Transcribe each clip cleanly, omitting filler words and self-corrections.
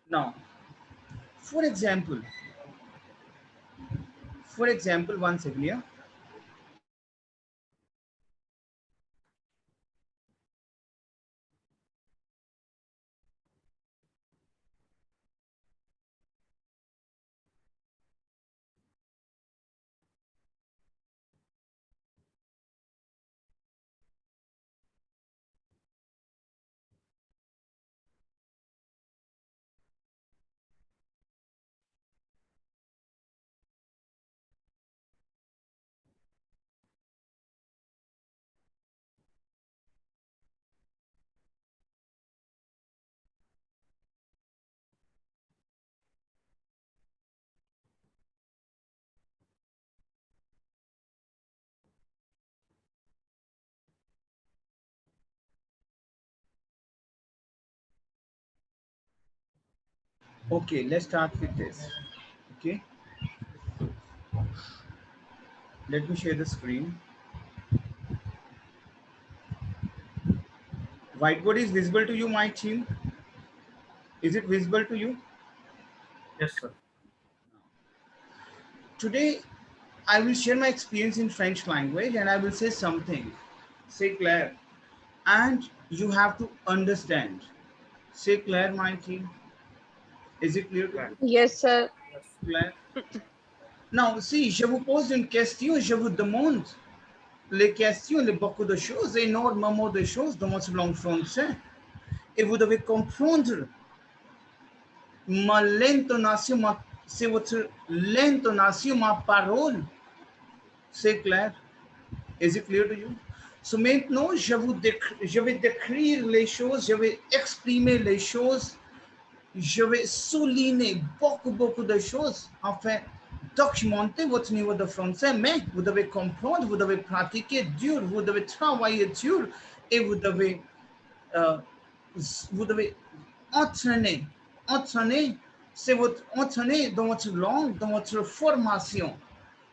Now, for example, one second here. Okay, let's start with this. Okay, let me share the screen. Whiteboard is visible to you, my team? Is it visible to you? Yes, sir. Today, I will share my experience in French language and I will say something. Say Claire. And you have to understand. Say Claire, my team. Is it clear to Right. you? Yes, sir. Yes. Claire. Now, see, je vous pose une question, je vous demande les questions, les beaucoup de choses, énormément de choses dans votre langue française. Et vous devez comprendre ma l'intonation, c'est votre l'intonation, ma parole. C'est clair? Is it clear to you? So maintenant, je vais décrire les choses, je vais exprimer les choses, je vais souligner beaucoup de choses, enfin, documenter votre niveau de français, mais vous devez comprendre, vous devez pratiquer dur, vous devez travailler dur et euh, vous devez entraîner. Entraîner, c'est votre entraîner dans votre langue, dans votre formation.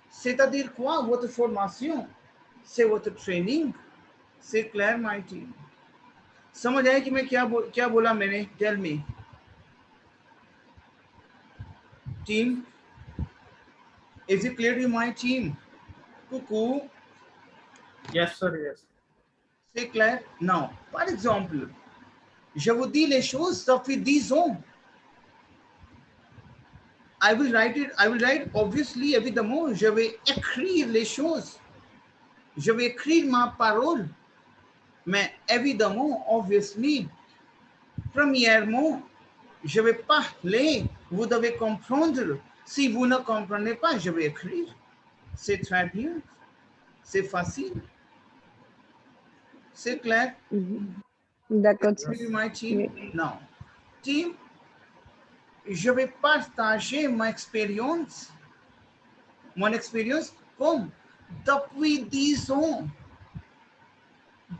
C'est-à-dire quoi, votre formation? C'est votre training. C'est clair, my team. समझ आया कि मैं क्या बोला मैंने? Tell me. Team, is it clear to my team? Coucou. Yes, sir. Yes. C'est clair? Now, par exemple, je vous dis les choses, ça fait 10 ans. I will write obviously évidemment, je vais écrire les choses. Je vais écrire ma parole. Mais évidemment, obviously, premièrement, je vais parler, vous devez comprendre. Si vous ne comprenez pas, je vais écrire. C'est très bien. C'est facile. C'est clair? D'accord, sir. My team? Now, team, je vais partager mon expérience comme depuis 10 ans.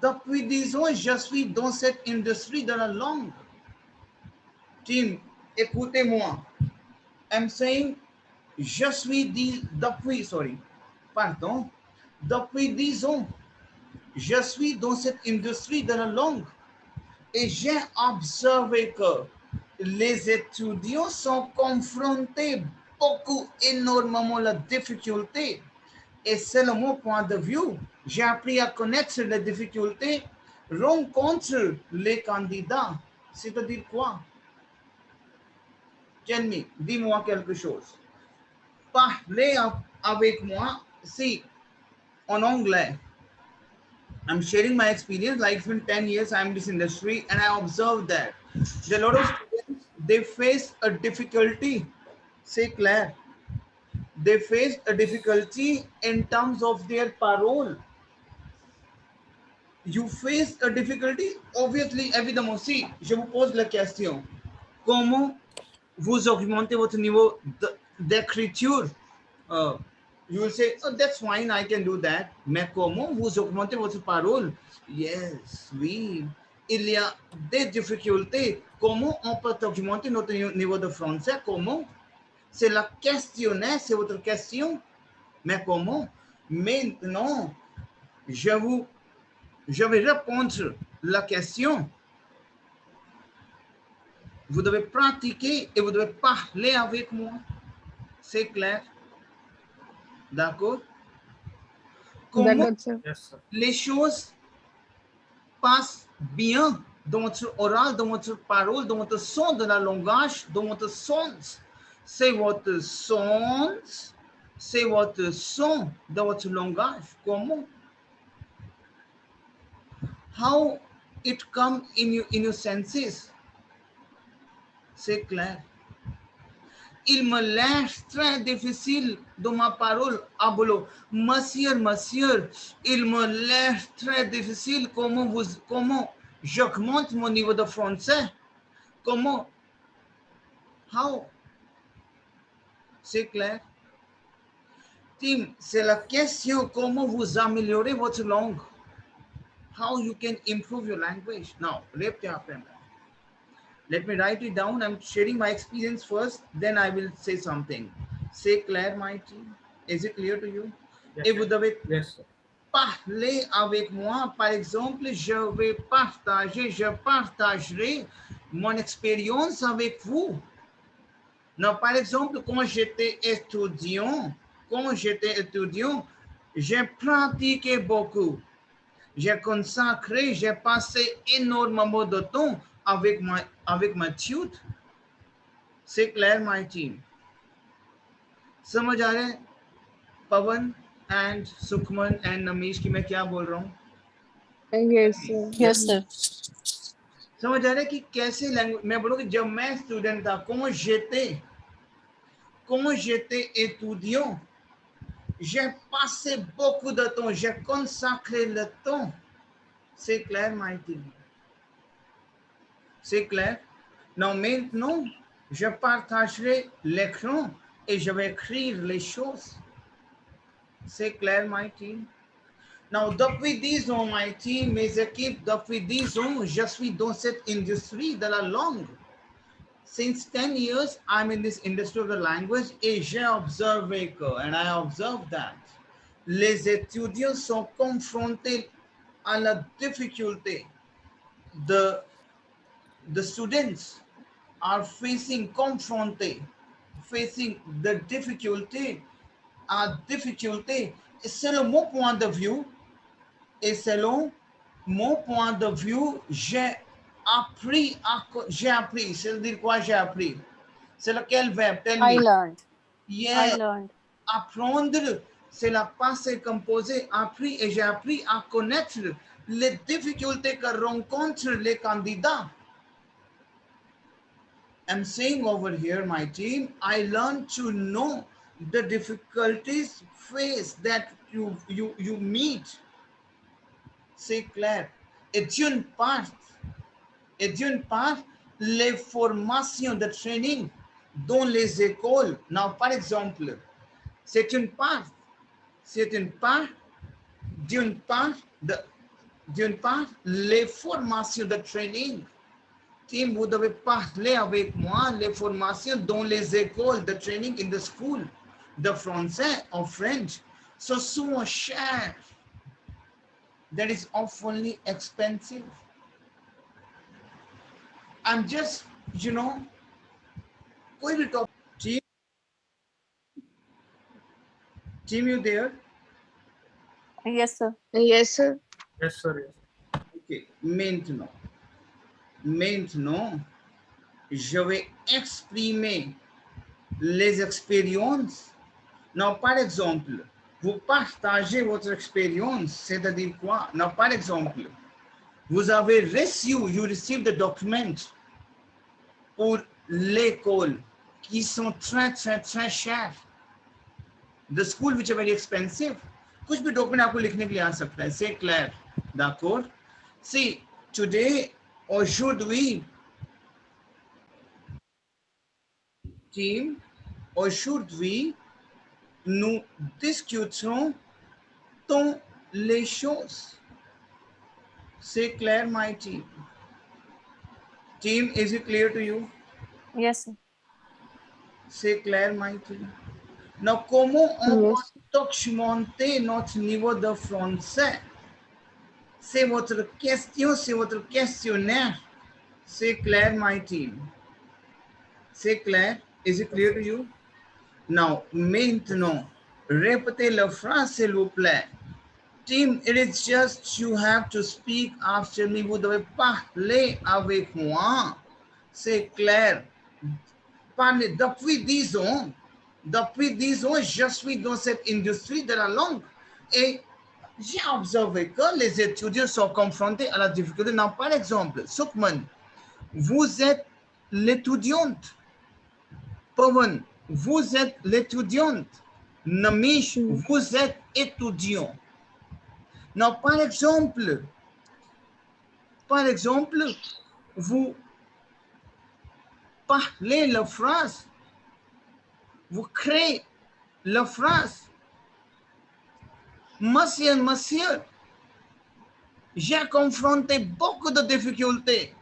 Depuis 10 ans, je suis dans cette industrie de la langue. Team, écoutez-moi. I'm saying, depuis 10 ans, je suis dans cette industrie de la langue et j'ai observé que les étudiants sont confrontés énormément à la difficulté. Et selon mon point de vue, j'ai appris à connaître les difficultés rencontrent les candidats. C'est-à-dire quoi? Tell me, dis-moi quelque chose. Parlez avec moi, si, en anglais. I'm sharing my experience, like it's been 10 years I'm in this industry, and I observed that there are a lot of students, they face a difficulty. Say Claire. They face a difficulty in terms of their parole. You face a difficulty, obviously, évidemment. Si, je vous pose la question. Comment vous augmentez votre niveau d'écriture? You will say, oh, that's fine, I can do that. Mais comment vous augmentez votre parole? Yes, oui. Il y a des difficultés. Comment on peut augmenter notre niveau de français? Comment? C'est la questionnaire, c'est votre question. Mais comment? Maintenant, je vais répondre la question. Vous devez pratiquer et vous devez parler avec moi. C'est clair? D'accord? Comment D'accord, sir. Yes, sir. les choses passent bien dans votre oral, dans votre parole, dans votre son de la langage, dans votre sens. C'est votre sens, c'est votre son dans votre langage. Comment? How it comes in your senses. C'est clair. Il me laisse très difficile dans ma parole. Ah, bolo, monsieur, monsieur, il me laisse très difficile comment j'augmente mon niveau de français. Comment? How? C'est clair. Tim, c'est la question comment vous améliorez votre langue. How you can improve your language. Now, let me write it down. I'm sharing my experience first, then I will say something. C'est clair, my team? Is it clear to you? Yes, Et vous devez yes, sir. parler avec moi. Par exemple, je partagerai mon expérience avec vous. Non, par exemple, quand j'étais étudiant, j'ai pratiqué beaucoup. J'ai consacré, j'ai passé énormément de temps avec ma tuteur. C'est clair, my team? समझ आ रहे हैं पवन and Sukhman and Namish की मैं क्या बोल रहा हूँ? Yes, sir. Yes, sir. समझ आ रहा है कि कैसे लैंग्वेज मैं बोलूँ कि जब मैं स्टूडेंट था quand j'étais étudiant, j'ai passé beaucoup de temps, j'ai consacré le temps. C'est clair, my team? C'est clair? Non, maintenant, je partagerai l'écran et je vais écrire les choses. C'est clair, my team? Non, depuis 10 ans, my team, mes équipes, depuis 10 ans, je suis dans cette industrie de la langue. Since 10 years, I'm in this industry of the language et j'ai observé que, and I observed that, les étudiants sont confrontés à la difficulté. The students are facing the difficulty, et selon mon point de vue, j'ai appris, c'est-à-dire quoi j'ai appris? C'est lequel verbe? Tell I me. learned. Yeah. I learned. Apprendre, c'est la passé composé, appris, et j'ai appris à connaître les difficultés que rencontrent les candidats. I'm saying over here, my team, I learned to know the difficulties faced that you meet. C'est clair. Et d'une part, les formations de training dans les écoles. Now, par exemple, c'est une part, les formations de training. Team, vous devez parler avec moi, les formations dans les écoles de training in the school, de français or French, so souvent cher. That is awfully expensive. I'm just, कोई भी topic. Team, you there? Yes, sir. Yes, sir. Yes, sir. Yes. Ok, maintenant, je vais exprimer les expériences. Non, par exemple, vous partagez votre expérience, c'est-à-dire quoi? Non, par exemple, vous avez reçu, you received the document pour l'école qui sont très, très, très chers. The school which are very expensive. कुछ भी document आपको लिखने के लिए आ सकता है. C'est clair, d'accord? See, today, aujourd'hui, team, aujourd'hui, nous discuterons dans les choses. C'est clair, my team? Team, is it clear to you? Yes, sir. C'est clair, my team? Now, comment on Yes. peut augmenter notre niveau de français? C'est votre question, c'est votre questionnaire. C'est clair, my team? C'est clair? Is it clear to you? Now, maintenant, répétez la phrase, s'il vous plaît. Team, it is just you have to speak after me. Vous devez parler avec moi. C'est clair. Parlez depuis 10 ans. Depuis 10 ans, je suis dans cette industrie de la langue. Et j'ai observé que les étudiants sont confrontés à la difficulté. Non, par exemple, Sukman, vous êtes l'étudiante. Pawan, vous êtes l'étudiante. Namish, vous êtes étudiant. Non, par exemple, vous parlez la phrase, vous créez la phrase. Monsieur, j'ai confronté beaucoup de difficultés.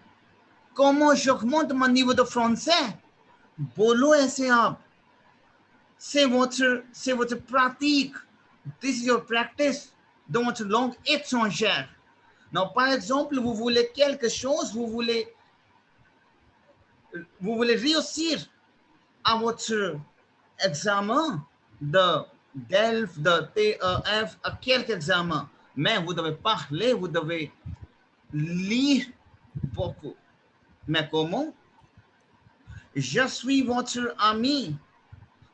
Comment j'augmente mon niveau de français? Bolo ऐसे आप. C'est votre pratique. This is your practice dans votre langue étrangère. Non, par exemple, vous voulez quelque chose, vous voulez réussir à votre examen de DELF, de TEF, à quelque examen. Mais vous devez parler, vous devez lire beaucoup. Mais comment? Je suis votre ami.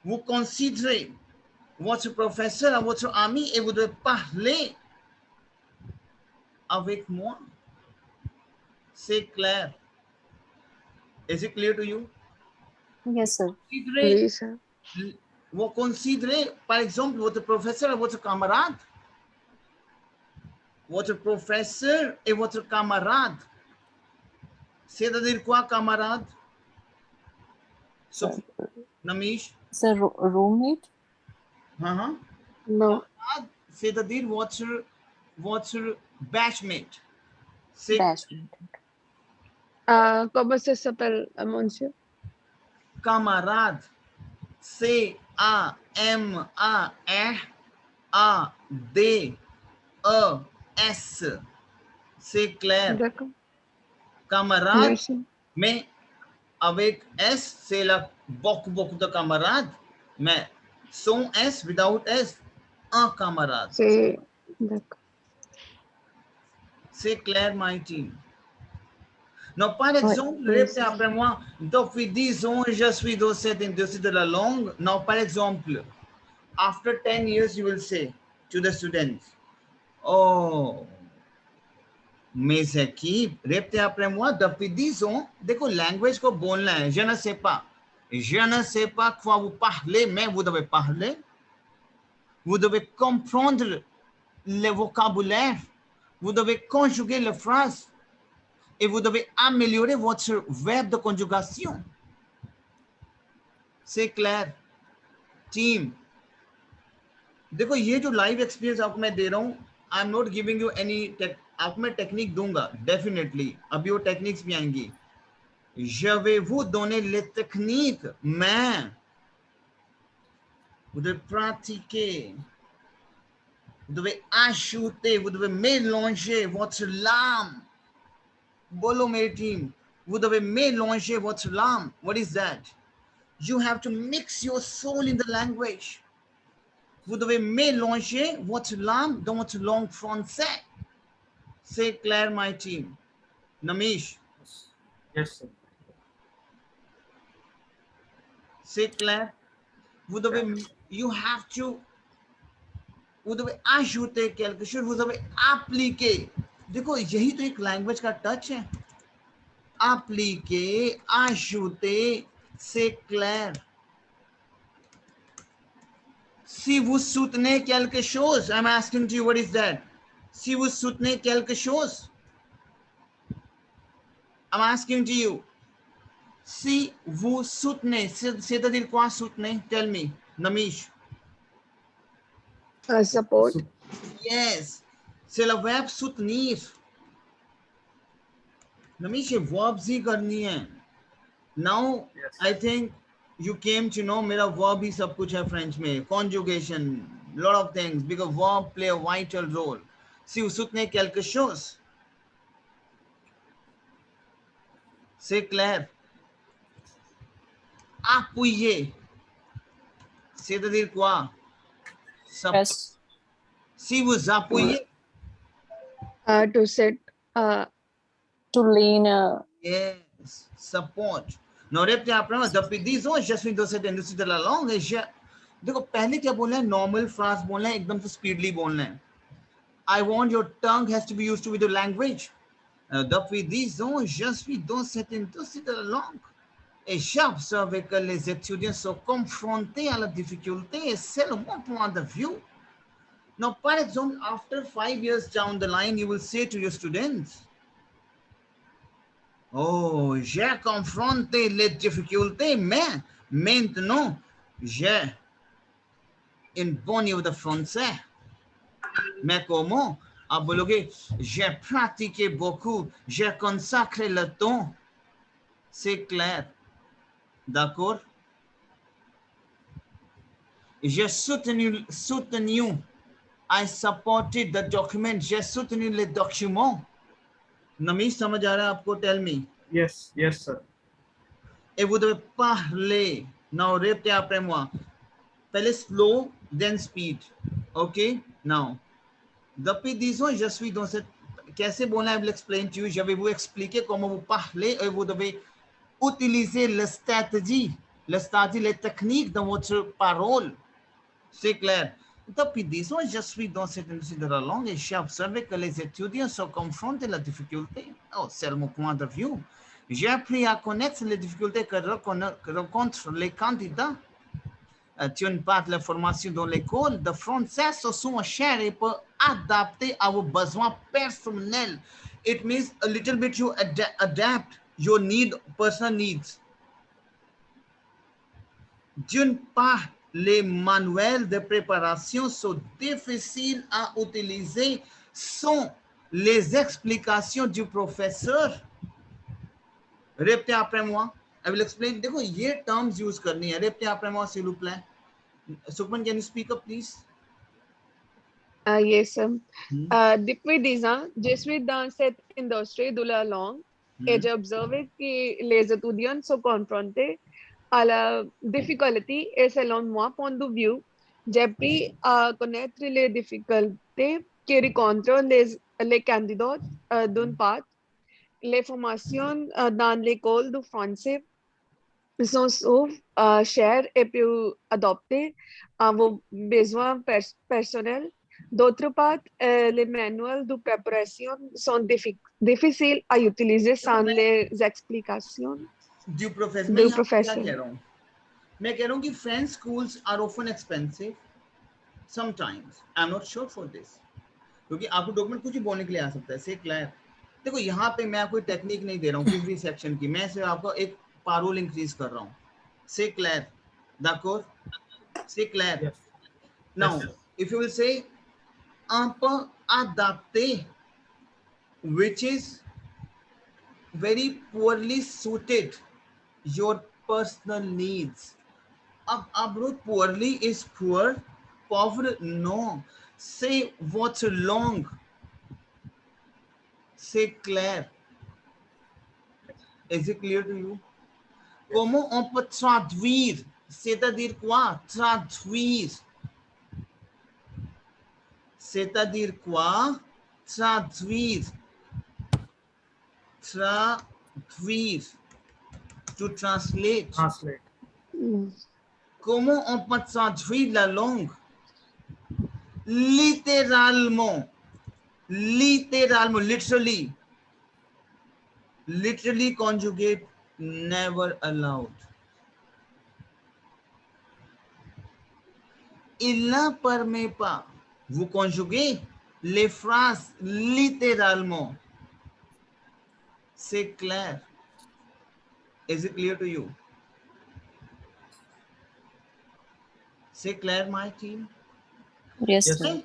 Vous considérez votre professeur à votre ami et vous devez parler avec moi. C'est clair. Is it clear to you? Yes, sir. Oui, sir. Vous considérez, par exemple, votre professeur et votre camarade. Votre professeur et votre camarade. C'est-à-dire quoi, camarade? Sir. Namish? Sir, roommate? No. C'est-à-dire votre batchmate. C'est Batchmate. Comment ça s'appelle, monsieur? camarade. C-A-M-A-R-A-D-E-S. C'est clair. D'accord. Camarade, Merci. mais avec S, c'est là beaucoup de camarades. Mais sans S, without S, un camarade. C'est... D'accord. C'est clair, my team. Non, par exemple, oui, répétez après moi, depuis 10 ans, je suis dans cette industrie de la langue. Non, par exemple, after 10 years, you will say to the students, oh, mes équipes, répétez après moi, depuis 10 ans, देखो, language को बोलना है, je ne sais pas quoi vous parlez, mais vous devez parler, vous devez comprendre le vocabulaire, vous devez conjuguer les phrases, et vous devez améliorer votre verbe de conjugation. C'est clair, team. देखो, ये जो live experience आपको मैं दे रहा हूँ, I am not giving you any, आपको मैं technique दूंगा डेफिनेटली, अभी वो टेक्निक्स भी आएंगी. Je vais vous donner les techniques, mais vous devez pratiquer, vous devez ajouter, vous devez mélanger votre lame. Bolo मेरी team, vous devez mélanger votre lame. What is that? You have to mix your soul in the language. Vous devez mélanger votre lame dans votre langue française. C'est clair, my team. Namish. Yes, sir. C'est clair. Vous devez, you have to, vous devez ajouter quelque chose, vous devez appliquer. देखो, यही तो एक language का touch है. Appliquer, ajouter, c'est clair. Si vous soutenez quelque chose, I'm asking to you, what is that? Si vous soutenez quelque chose, I'm asking to you. Si vous soutenez, c'est-à-dire quoi soutenez? Tell me, Namish. Support. Yes, c'est le verbe soutenir. Namish, ये verbs ही करनी है. Now, Yes. I think you came to know मेरा verb ही सब कुछ है French में. Conjugation, lot of things, because verb play a vital role. Si vous soutenez quelque chose, c'est clair. appuyer, c'est-à-dire quoi? Press. Si vous appuyez, To sit. To lean. yes, support. Now répétez après moi, depuis 10 ans, je suis dans cette industrie de la langue et je देखो पहले क्या बोलना है, normal France बोलना है, एकदम से speedly बोलना है. I want your tongue has to be used to with the language. Depuis 10 ans, je suis dans cette industrie de la langue. Et j'observe que les étudiants sont confrontés à la difficulté et c'est le mon point de vue. Now, par exemple, after 5 years down the line, you will say to your students, oh, j'ai confronté les difficultés, mais maintenant, j'ai une bonne niveau de français. Mais comment? आप बोलोगे, j'ai pratiqué beaucoup, j'ai consacré le temps. C'est clair. D'accord? J'ai soutenu, I supported the document, j'ai soutenu les documents. Nami, समझ आ रहा है आपको? Tell me. Yes, yes, sir. Et vous devez parler. Now, répétez après moi. Pहले slow, then speed. OK? Now, depuis 10 ans, je suis dans cette... कैसे बोलना है, I will explain to you. Je vais vous expliquer comment vous parlez et vous devez utiliser la stratégie, les techniques dans votre parole. C'est clair. Depuis 10 ans, je suis dans cette industrie de la langue et j'ai observé que les étudiants sont confrontés à la difficulté. Oh, c'est mon point de vue. J'ai appris à connaître les difficultés que rencontrent les candidats. D'une part, la formation dans l'école de français se sont chères et peut adapter à vos besoins personnels. It means a little bit you adapt your personal needs. D'une part, les manuels de préparation sont difficiles à utiliser sans les explications du professeur. Répétez après moi. I will explain. देखो ये terms use करनी है. Répétez après moi s'il vous plaît. Sukhman, can you speak up please? Yes, depuis 10 ans, je suis dans cette industrie de la langue et j'ai observé que les étudiants sont confrontés à la difficulté et selon moi, point de vue, j'ai appris à connaître les difficultés que rencontrent les candidats d'une part, les formations dans l'école de français sont sauf chères et puis adoptées à vos besoins personnels. D'autre part, les manuels de préparation sont difficiles à utiliser sans les explications Du professeur. du professeur. मैं कह रहा हूँ कि French schools are often expensive. Sometimes. I'm not sure for this. क्योंकि आपको document कुछ भी बोलने के लिए आ सकता है. C'est clair. देखो यहाँ पे मैं कोई टेक्निक नहीं दे रहा हूँ किसी भी सेक्शन की. मैं सिर्फ आपको एक parole increase कर रहा हूँ. C'est clair. D'accord? C'est clair. Yes. Now, Yes, if you will say un peu adapté, which is very poorly suited your personal needs. अब poorly is poor, pauvre no. Say what's long. Say clair. Is it clear to you? Comment on peut traduire? C'est-à-dire quoi? Traduire. C'est-à-dire quoi? Traduire. Traduire. To translate. Translate. Comment on peut traduire la langue? Littéralement. Littéralement, literally. Literally conjugate, never allowed. Il ne permet pas. Vous conjuguez les phrases littéralement. C'est clair. Is it clear to you? C'est clair, my team? Yes, Yes, sir. Okay.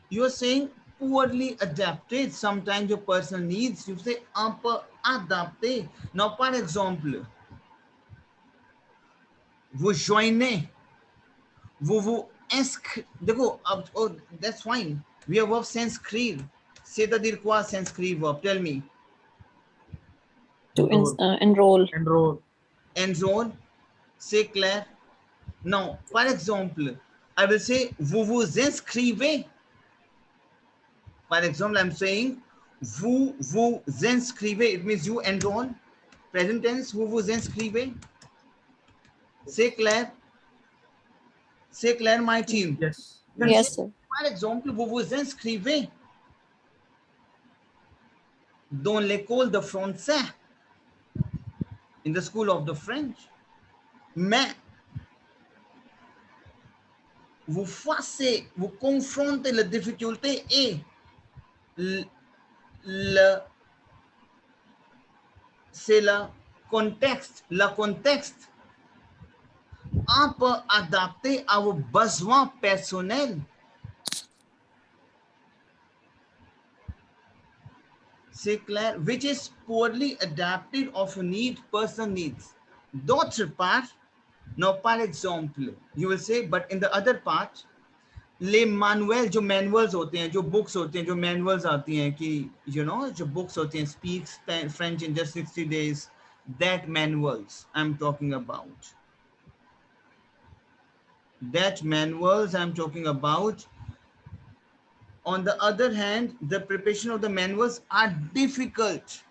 You are saying poorly adapted. Sometimes your personal needs, you say un peu adapté. Now, par exemple, vous joignez, vous inscrivez. देखो, oh, that's fine. We have verb s'inscrire. C'est-à-dire quoi s'inscrire verb? Tell me. To enroll. Enroll. Enroll. C'est clair? Now, par exemple, I will say, vous vous inscrivez. Par exemple, I'm saying, vous vous inscrivez. It means you enroll. Present tense, vous vous inscrivez. C'est clair? C'est clair, my team? Yes. Yes, sir. Par exemple, vous vous inscrivez dans l'école de français, in the school of the French. Mais vous confrontez la difficulté et c'est le contexte. Le contexte, on peut adapter à vos besoins personnels. C'est clair? Which is poorly adapted of a need, person needs. D'autre part, now par exemple, you will say, but in the other part, les manuels, जो manuals होते हैं, जो books होते हैं, जो manuals आती हैं कि, you know, जो books होती हैं, speaks French in just 60 days, that manuals I'm talking about. That manuals I'm talking about. On the other hand, the preparation of the manuals are difficult.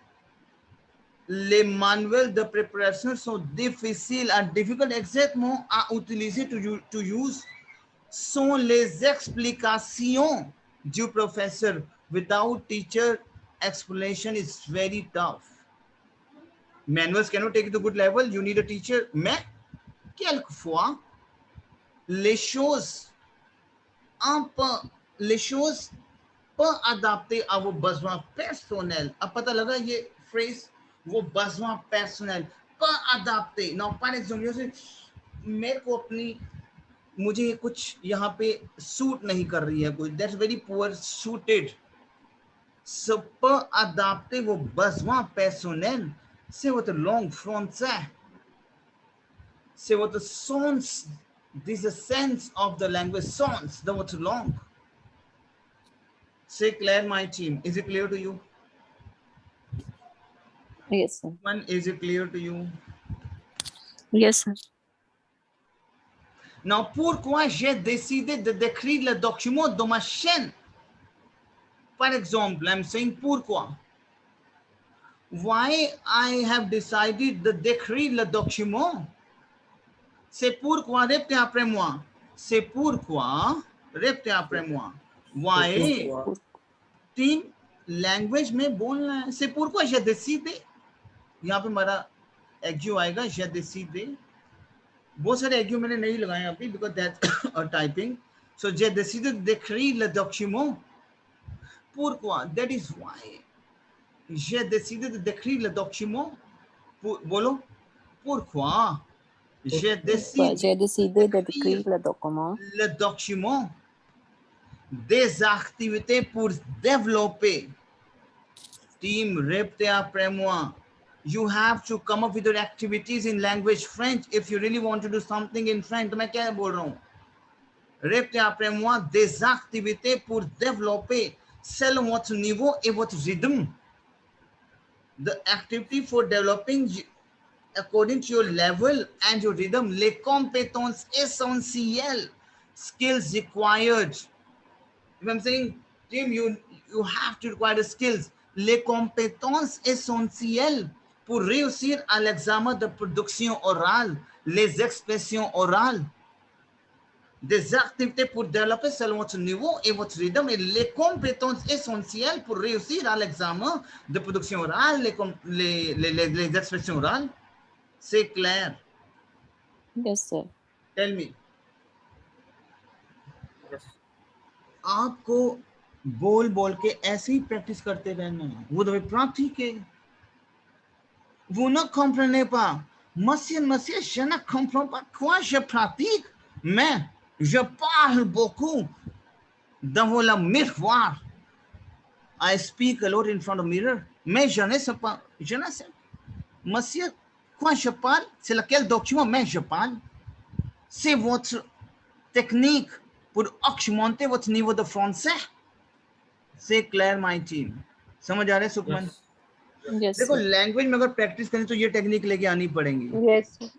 Les manuels de préparation sont difficiles, are difficult exactement à utiliser to use sont les explications du professeur. Without teacher explanation is very tough. Manuals cannot take it to good level, you need a teacher. Mais quelquefois les choses peut adapter à vos besoins personnels. अब पता लगा ये phrase, वो besoin personnel peut adapter. Now par exemple, मेरे को अपनी, मुझे कुछ यहाँ पे सूट नहीं कर रही है कुछ, that's very poor suited. So peut adapter vos besoins personnels, c'est votre langue française. C'est votre sens. This is the sense of the language, sens de votre langue. C'est clair, my team? Is it clear to you? Yes, sir. Is it clear to you? Yes, sir. Now, pourquoi j'ai décidé de décrire le document dans ma chaîne? Par exemple, I'm saying pourquoi. Why I have decided de décrire le document? C'est pourquoi, répétez après moi. C'est pourquoi, répétez après moi. Why? Team, language में बोलना है. C'est pourquoi j'ai décidé. यहाँ पे हमारा एग्यू आएगा, j'ai décidé. बहुत सारे एग्यू मैंने नहीं लगाए अभी because that's a typing. So j'ai décidé d'écrire le document. Pourquoi? That is why. J'ai décidé d'écrire le document. बोलो. Pourquoi? J'ai décidé d'écrire le document. Des activités pour développer. Team, répétez après moi. You have to come up with your activities in language French if you really want to do something in French. तो मैं क्या बोल रहा हूँ? Répétez après moi. Des activités pour développer selon votre niveau et votre rythme. The activity for developing according to your level and your rhythm. Les compétences essentielles. Skills required. If I'm saying, Tim, you have to require the skills. Les compétences essentielles pour réussir à l'examen de production orale, les expressions orales, des activités pour développer selon votre niveau et votre rythme, et les compétences essentielles pour réussir à l'examen de production orale, les expressions orales. C'est clair? Yes, sir. Tell me. Yes. आपको बोल बोल के ऐसे ही practice करते रहना. Vous devez pratiquer. Vous ne comprenez pas. Monsieur, je ne comprends pas quoi je pratique, mais je parle beaucoup devant le miroir. I speak a lot in front of the mirror, mais je ne sais pas. Monsieur, quoi je parle? C'est lequel document mais je parle? C'est votre technique pour augmenter votre niveau de français. C'est clair, my team? समझ आ रहा है Sukhman? Yes, देखो sir. Language में अगर practice करें तो ये technique लेके आनी पड़ेगी. Yes, sir.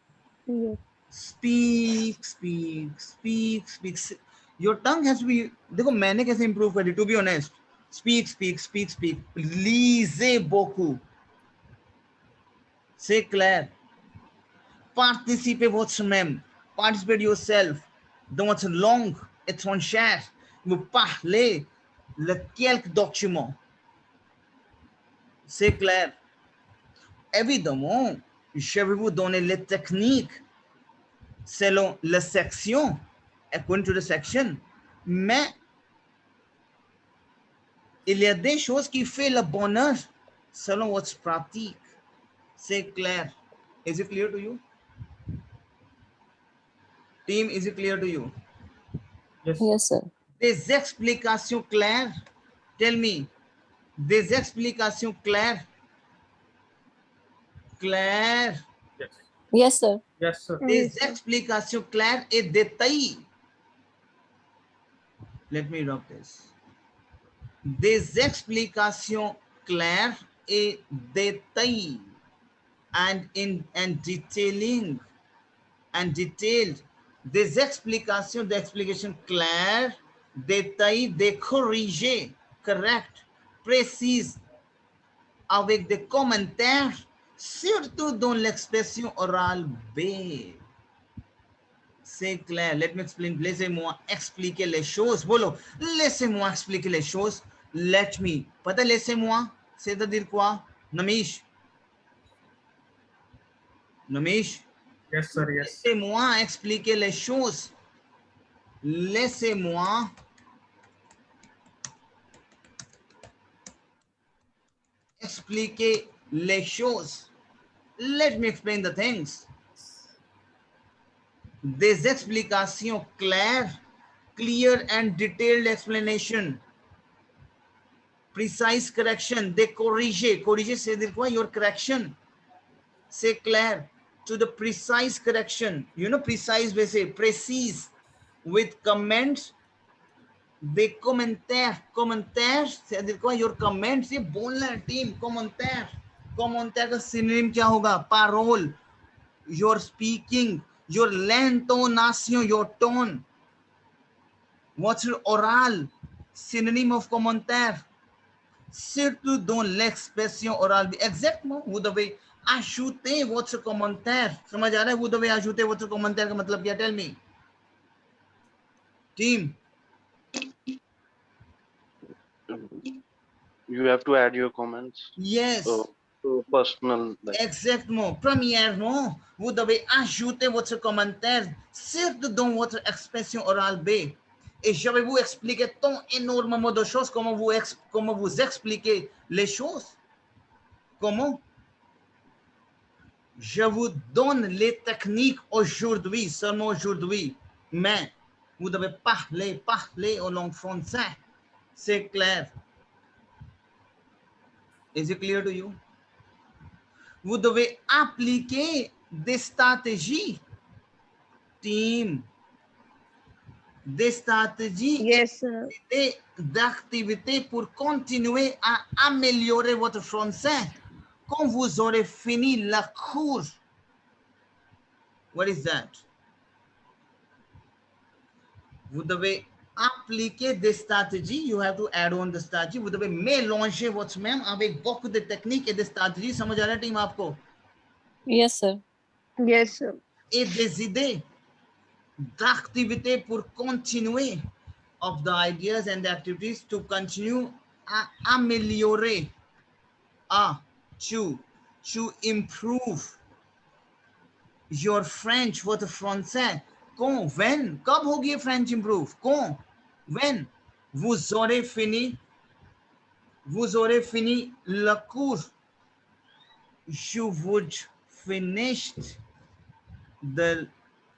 Yes. Speak, speak, speak, speak. Your tongue has to be. देखो मैंने कैसे improve करी, to be honest. Speak, speak, speak, speak. Lisez beaucoup. C'est clair. Participez vous-même. Participate yourself. Dans votre langue étrangère, vous parlez quelques documents. C'est clair. Évidemment, je vais vous donner les techniques selon la section, according to the section, mais il y a des choses qui font le bonheur selon votre pratique. C'est clair. Is it clear to you? Team, is it clear to you? Yes. Yes, sir. Des explications claires. Tell me. Des explications claires. Claires. Yes. Yes, sir. Yes, sir. Des Yes, sir. explications claires et détaillées. Let me drop this. Des explications claires et détaillées. And detailing and detailed. Des explications, claires, détaillées, corrigées, correct, précises, avec des commentaires, surtout dans l'expression orale B. C'est clair. Let me explain. Laissez-moi expliquer les choses. Bolo, laissez-moi expliquer les choses. Let me. पता laissez-moi, c'est-à-dire quoi? Namish. Namish. Yes, sir. Yes. Laissez-moi expliquer les choses. Laissez-moi expliquer les choses. Let me explain the things. Des explications claires, clear and detailed explanation. Precise correction. They corriger. Corriger, c'est dire quoi? Your correction. C'est clair. To the precise correction. You know, precise, we say precise. With comments. Des commentaires. Commentaires, c'est dire quoi? Your comments. ये बोलना है team. Commentaire. Commentaire का synonym क्या होगा? Parole. Your speaking. Your l'intonation. Your tone. What's your oral? Synonym of commentaire. Surtout dans l'expression orale. Exactement. Vous devez ajouter votre commentaire. समझ आ रहा है? Vous devez ajouter votre commentaire का मतलब क्या? Tell me. Team. You have to add your comments. Yes. Personal. Exactement. Premièrement, vous devez ajouter votre commentaire, surtout dans votre expression orale B. Et je vais vous expliquer tant énormément de choses, comment vous expliquer les choses. Comment? Je vous donne les techniques aujourd'hui, seulement aujourd'hui. Mais vous devez parler en langue française. C'est clair. Is it clear to you? Vous devez appliquer des stratégies, team, des stratégies Yes, sir. et d'activités pour continuer à améliorer votre français quand vous aurez fini la cour. What is that? Vous devez appliquer des stratégies. You have to add on the strategy. vous devez mélanger votre même avec beaucoup de techniques et des stratégies. समझ आ रहा है team आपको? Yes, sir. Yes, sir. Et des idées d'activités pour continuer of the ideas and the activities to continue à améliorer, to improve your French, votre français. Quand, when, कब होगी French improve? Quand, when, vous aurez fini le cours.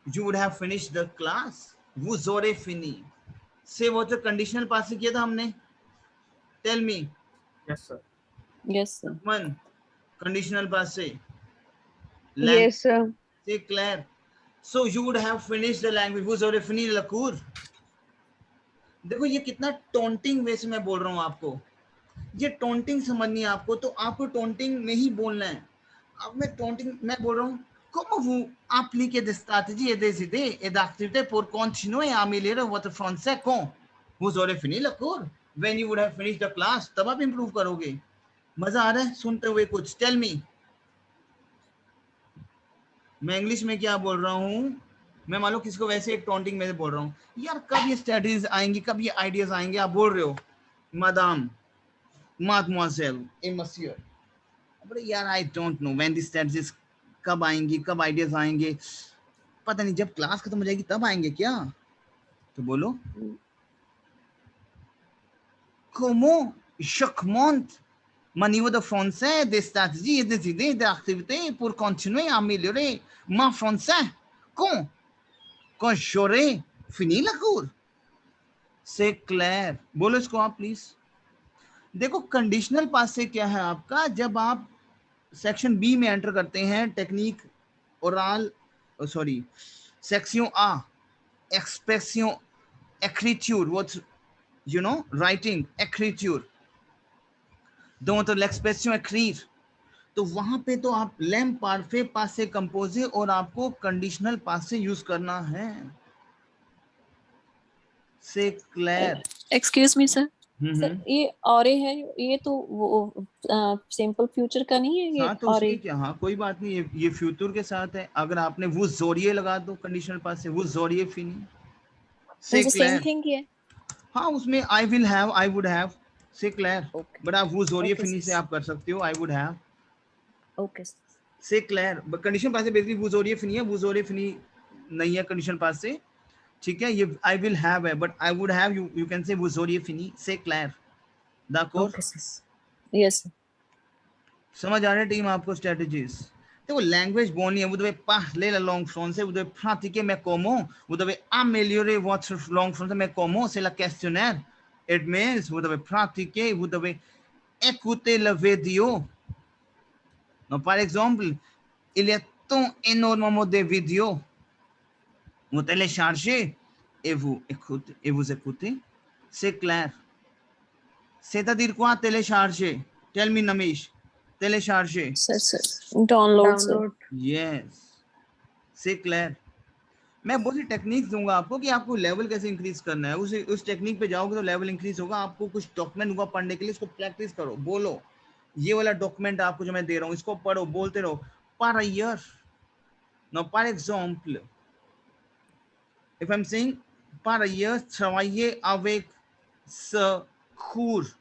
You would have finished the class. Vous aurez fini. C'est votre conditional passé किया था हमने. Tell me. Yes, sir. Yes, sir. One, conditional passé. Yes, sir. C'est clair. So you would have finished the language. Vous aurez fini le cours. देखो ये कितना taunting वे से मैं बोल रहा हूँ आपको. ये टोंटिंग समझनी है आपको, तो आपको टोंटिंग में ही बोलना है. अब मैं बोल रहा हूँ Como vous appliquez des stratégies et des idées et d'activités pour continuer à améliorer votre français quand vous aurez fini le cours? When you would have finished the class, तब आप improve करोगे. मजा आ रहा है सुनते हुए कुछ? Tell me. मैं इंग्लिश में क्या बोल रहा हूँ? मैं मान लो किसी को वैसे एक टॉन्टिंग में बोल रहा हूँ, यार कब ये स्ट्रेटजीज आएंगी, कब ये आइडियाज आएंगे? आप बोल रहे हो madame, mademoiselle et monsieur. अरे यार I don't know when this strategies कब आएंगी, कब आइडियाज आएंगे, पता नहीं, जब क्लास खत्म हो जाएगी तब आएंगे क्या? तो बोलो. Comment j'augmente mon niveau de français, des stratégies et des idées d'activités pour continuer à améliorer mon français quand j'aurai fini le cours? C'est clair. बोलो इसको आप प्लीज. देखो कंडीशनल पास से क्या है आपका, जब आप सेक्शन बी में एंटर करते हैं, टेक्निक ओरल, सॉरी सेक्शन आ, एक्सप्रेशन एक्रिट्यूर, what's you know, writing, écriture, donc l'expression écrire, तो वहां पे तो आप लैम पार्फे पासे कंपोजे और आपको कंडीशनल पासे यूज करना है. से clear. Excuse me sir. Sir ये और है, ये तो वो सिंपल फ्यूचर का नहीं है ये. हाँ, तो उसकी क्या, हाँ कोई बात नहीं, ये फ्यूचर के साथ है. अगर आपने वो जोरिए लगा दो कंडीशनल पासे, वो जोरिए फिनी. से सेम थिंग है. हाँ, उसमें I will have, I would have, से क्लियर. बट आप वो जोरिए फिनी से आप कर सकते हो, आई वुड हैव. ओके. से क्लियर. कंडीशन पास से बेसिकली वो जोरिए फिनी है, वो जोरिए फिनी नहीं है कंडीशन पास से. ठीक है, ये आई विल हैव है, but I would have you can say वो जोरिए फिनी. से क्लियर. d'accord? यस. समझ आ रहा है टीम आपको स्ट्रेटजीज? देखो लैंग्वेज बोलनी है, vous devez parler la langue française, vous devez pratiquer, mais comment? Vous devez améliorer votre langue française, mais comment? C'est la questionnaire. It means vous devez pratiquer, vous devez écouter la vidéo. Donc par exemple, il y a tant énormément de vidéos. Vous téléchargez et vous écoutez. C'est clair. C'est-à-dire quoi télécharger? Tell me Namish. télécharger. Download. Yes. से clear. मैं बहुत सी techniques दूंगा आपको कि आपको level कैसे increase करना है. उस टेक्निक पे जाओगे तो लेवल इंक्रीज होगा. आपको कुछ डॉक्यूमेंट होगा पढ़ने के लिए, इसको प्रैक्टिस करो, बोलो. ये वाला डॉक्यूमेंट आपको जो मैं दे रहा हूँ, इसको पढ़ो, बोलते रहो. par ailleurs, now par exemple, if I'm saying par ailleurs travailler avec ce cours,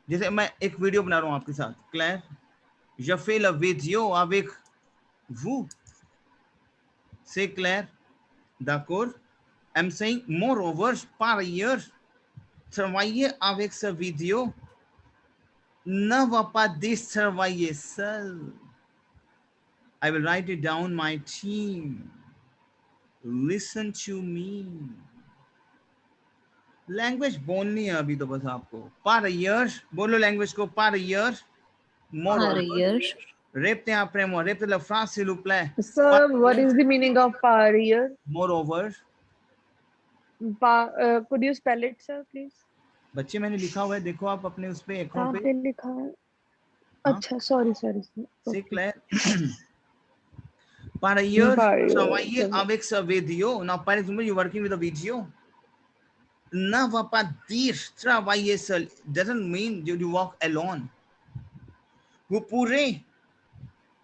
जैसे मैं एक वीडियो बना रहा हूँ आपके साथ, clear. Je fais la vidéo avec vous. C'est clair? D'accord? I'm saying, moreover, par ailleurs, travailler avec cette vidéo ne va pas dire travailler seul. I will write it down, my team. Listen to me. Language बोलनी है अभी तो बस आपको. Par ailleurs, बोलो language को. Par ailleurs. Répétez après moi. Répétez la phrase, s'il vous plaît. Sir, what is the meaning of par ailleurs? Moreover. Could you spell it, sir, please? बच्चे मैंने लिखा हुआ है, देखो आप अपने उस पे कहाँ पे लिखा है? अच्छा, sorry. C'est clair. Par ailleurs, travailler avec ce vidéo. Now, par exemple, you're working with a video. Ne va pas dire travailler seul. Doesn't mean you work alone. वो पूरे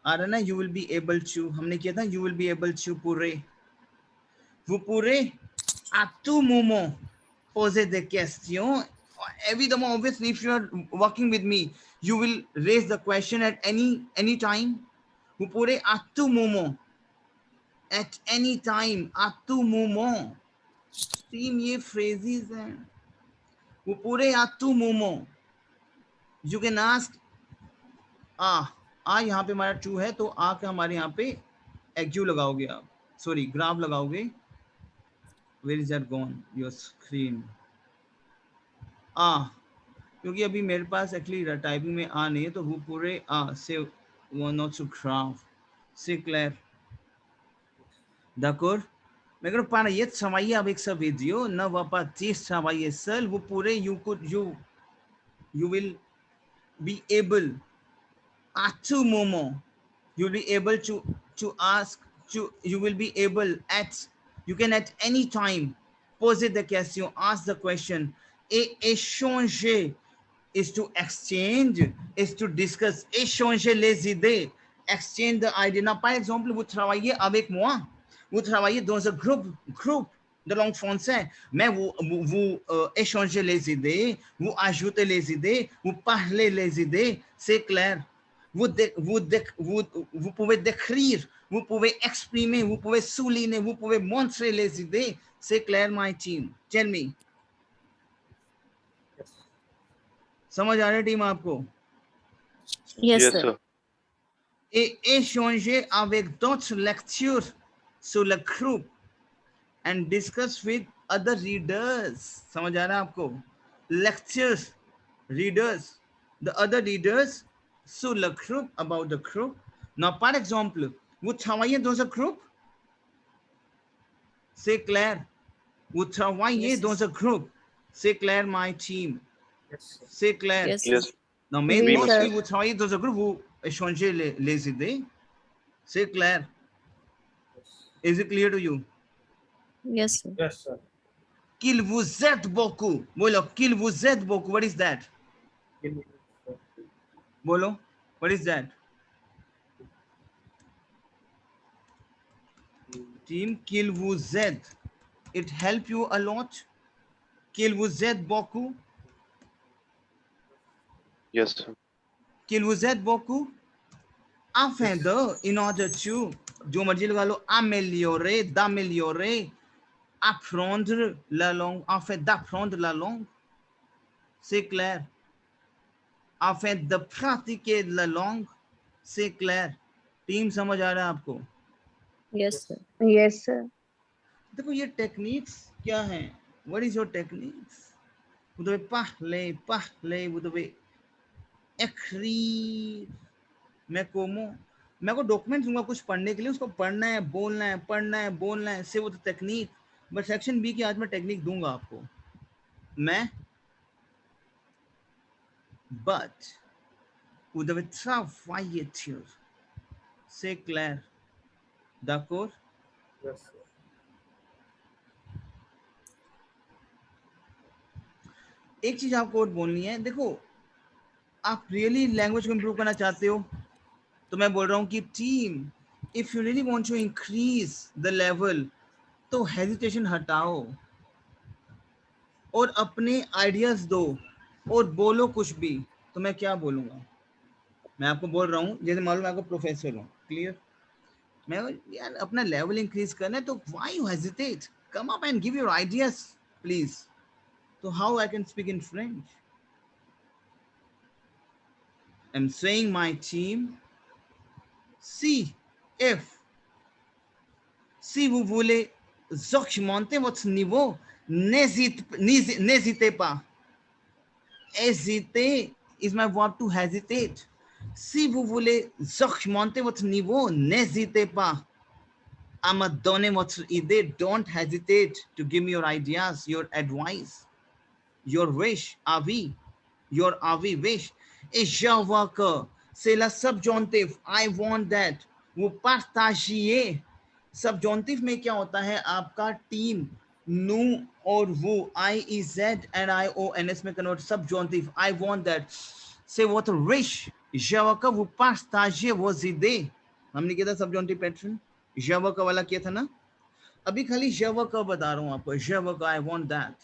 आ रहा ना, you will be able to, हमने किया था you will be able to पूरे. वो पूरे à tout moment poser des questions. Évidemment, obviously, if you are working with me, you will raise the question at any time. वो पूरे à tout moment, at any time, à tout moment. तीन ये phrases हैं. वो पूरे à tout moment. You can ask आ यहाँ पे हमारा ट्रू है, तो आ के हमारे यहाँ पे एक्यू लगाओगे आप, सॉरी ग्राफ लगाओगे. Where is that gone your screen? क्योंकि अभी मेरे पास एक्चुअली टाइपिंग में आ नहीं है, तो वो पूरे से नॉट टू ग्राफ. से क्लियर? d'accord? मैं कह रहा हूँ para ये travailler avec ce vidéo ne va pas dire travailler seul. वो पूरे you will be able at tout moment, you'll be able to ask you will be able you can at any time poser the question, ask the question. Et échanger is to exchange, is to discuss. Échanger les idées, exchange the idea. Now, par exemple, vous travaillez avec moi, vous travaillez dans un groupe de langue française, mais vous échangez les idées, vous ajoutez les idées, vous parlez les idées, c'est clair. Vous pouvez décrire, vous pouvez exprimer, vous pouvez souligner, vous pouvez montrer les idées. C'est clair, my team. Tell me. Yes. समझ आ रहा है team आपको? Yes, Yes, sir. sir. Et échanger avec d'autres lectures sur le groupe and discuss with other readers. समझ आ रहा है आपको? Lectures, readers, the other readers sur le groupe, about the group. Now, par exemple, vous travaillez dans un groupe? C'est clair. Vous travaillez Yes, dans un groupe? C'est clair, my team. Yes. C'est clair. yes, Yes. Non, Oui, maintenant, sir. si vous travaillez dans un groupe, vous échangez les idées. C'est clair. Is it clear to you? yes, sir. Yes, sir. Qu'il vous aide beaucoup. Bolo, qu'il vous aide beaucoup. What is that? Bolo, what is that? Team, qu'il vous aide. It help you a lot. Qu'il vous aide beaucoup. Yes, sir. Qu'il vous aide beaucoup. Afin de, in order to, जो मर्जी लगा लो, améliorer, d'améliorer, apprendre la langue, afin d'apprendre la langue. C'est clair. Afin de pratiquer la langue, c'est clair. Team समझ आ रहा है आपको? Yes, sir. Yes, sir. देखो ये techniques क्या हैं? What is your techniques? Vous devez parler, vous devez écrire. मैं को डॉक्यूमेंट दूंगा कुछ पढ़ने के लिए, उसको पढ़ना है, बोलना है, से वो तो टेक्निक. बट सेक्शन बी की आज मैं टेक्निक दूंगा आपको. मैं but vous devez travailler sur. C'est clair. D'accord? Yes, sir. एक चीज आपको और बोलनी है. देखो, आप रियली लैंग्वेज को इंप्रूव करना चाहते हो तो मैं बोल रहा हूँ कि team, if you really want to increase the level, तो हेजिटेशन हटाओ और अपने आइडियाज दो और बोलो कुछ भी. तो मैं क्या बोलूँगा? मैं आपको बोल रहा हूँ, जैसे मालूम मैं आपको प्रोफेसर हूँ, क्लियर? मैं यार अपना लेवल इंक्रीज करना है, तो why you hesitate? Come up and give your ideas please. तो how I can speak in French? I'm saying, my team, si vous voulez augmenter votre niveau, n'hésitez pas. Hésiter is my verb to hesitate. Si vous voulez augmenter votre niveau, n'hésitez pas à me donner votre idée. Don't hesitate to give me your ideas, your advice, your wish, avis, your avis, wish. Et je vois que c'est la subjonctive. I want that. वो partagiez. Subjonctive में क्या होता है? आपका team, nous और वो, I, E, Z and I, O, N, S में convert. Subjonctive. I want that. C'est votre wish. Je vois que vous partagez vos idées. हमने किया था subjonctive pattern. Je vois que वाला किया था ना? अभी खाली je vois que बता रहा हूँ आपको. Je vois que I want that.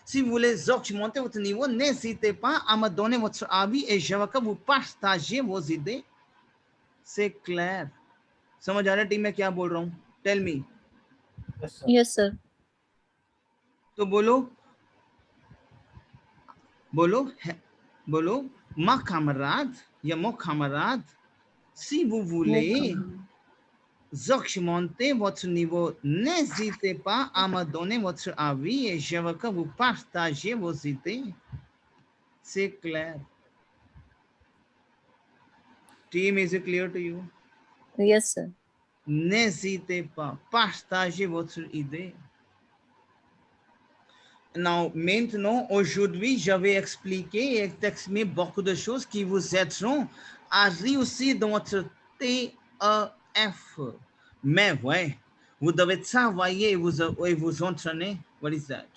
Si vous voulez augmenter votre niveau, n'hésitez pas à me donner votre avis et je veux que vous partagez vos idées. C'est clair. समझ आ रहा है team में क्या बोल रहा हूँ? Tell me. Yes, sir. Yes, sir. तो बोलो, ma camarade या mon camarade, si vous voulez augmenter votre niveau, n'hésitez pas à me donner votre avis et je veux que vous partagez vos idées. C'est clair. Team, is it clear to you? Yes, sir. N'hésitez pas, partagez votre idée. Now, maintenant, aujourd'hui, je vais expliquer et t'exprimer beaucoup de choses qui vous aideront à réussir dans votre TEF. मैं vai. Vudavetsa vaye vuzontrane. What is that?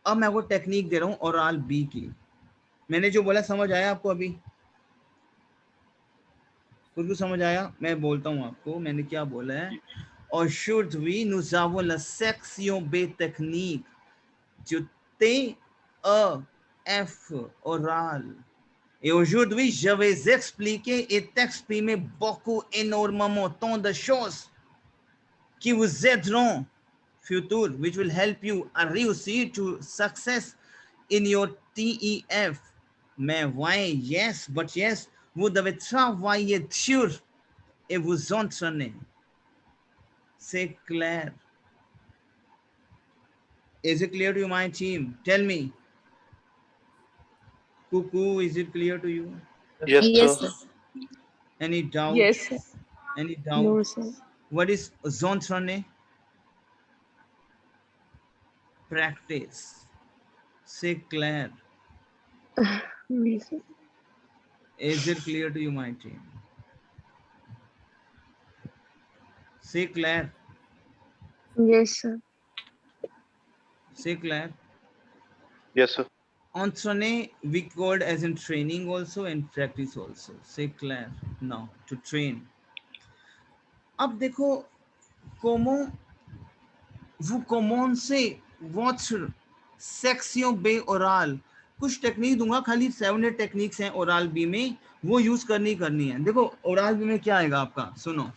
अब मैं वो technique दे रहा हूँ oral B की. मैंने जो बोला समझ आया आपको? अभी खुद को समझ आया? मैं बोलता हूँ आपको मैंने क्या बोला है. Aujourd'hui, nous avons la section B technique du TEF oral. Et aujourd'hui, je vais expliquer et t'exprimer beaucoup, énormément, tant de choses qui vous aideront futur, which will help you à réussir to success in your TEF. Mais ouais, yes, but yes, vous devez travailler dur et vous entraîner. C'est clair. Is it clear to you, my team? Tell me. Cuckoo, is it clear to you? Yes, Yes, sir. sir. Any doubt? Yes, sir. Any doubt? No, sir. What is zontrane? Practice. C'est clair. Oui, sir. Is it clear to you, my team? C'est clair. Yes, sir. C'est clair. Yes, sir. Entraîner, we called as in training also and practice also. C'est clair. Now, to train. अब देखो, comment vous commencez votre section B oral. कुछ technique दूंगा, खाली 7-8 techniques हैं oral B में, वो use करनी है. देखो ओरल बी में क्या आएगा आपका, सुनो.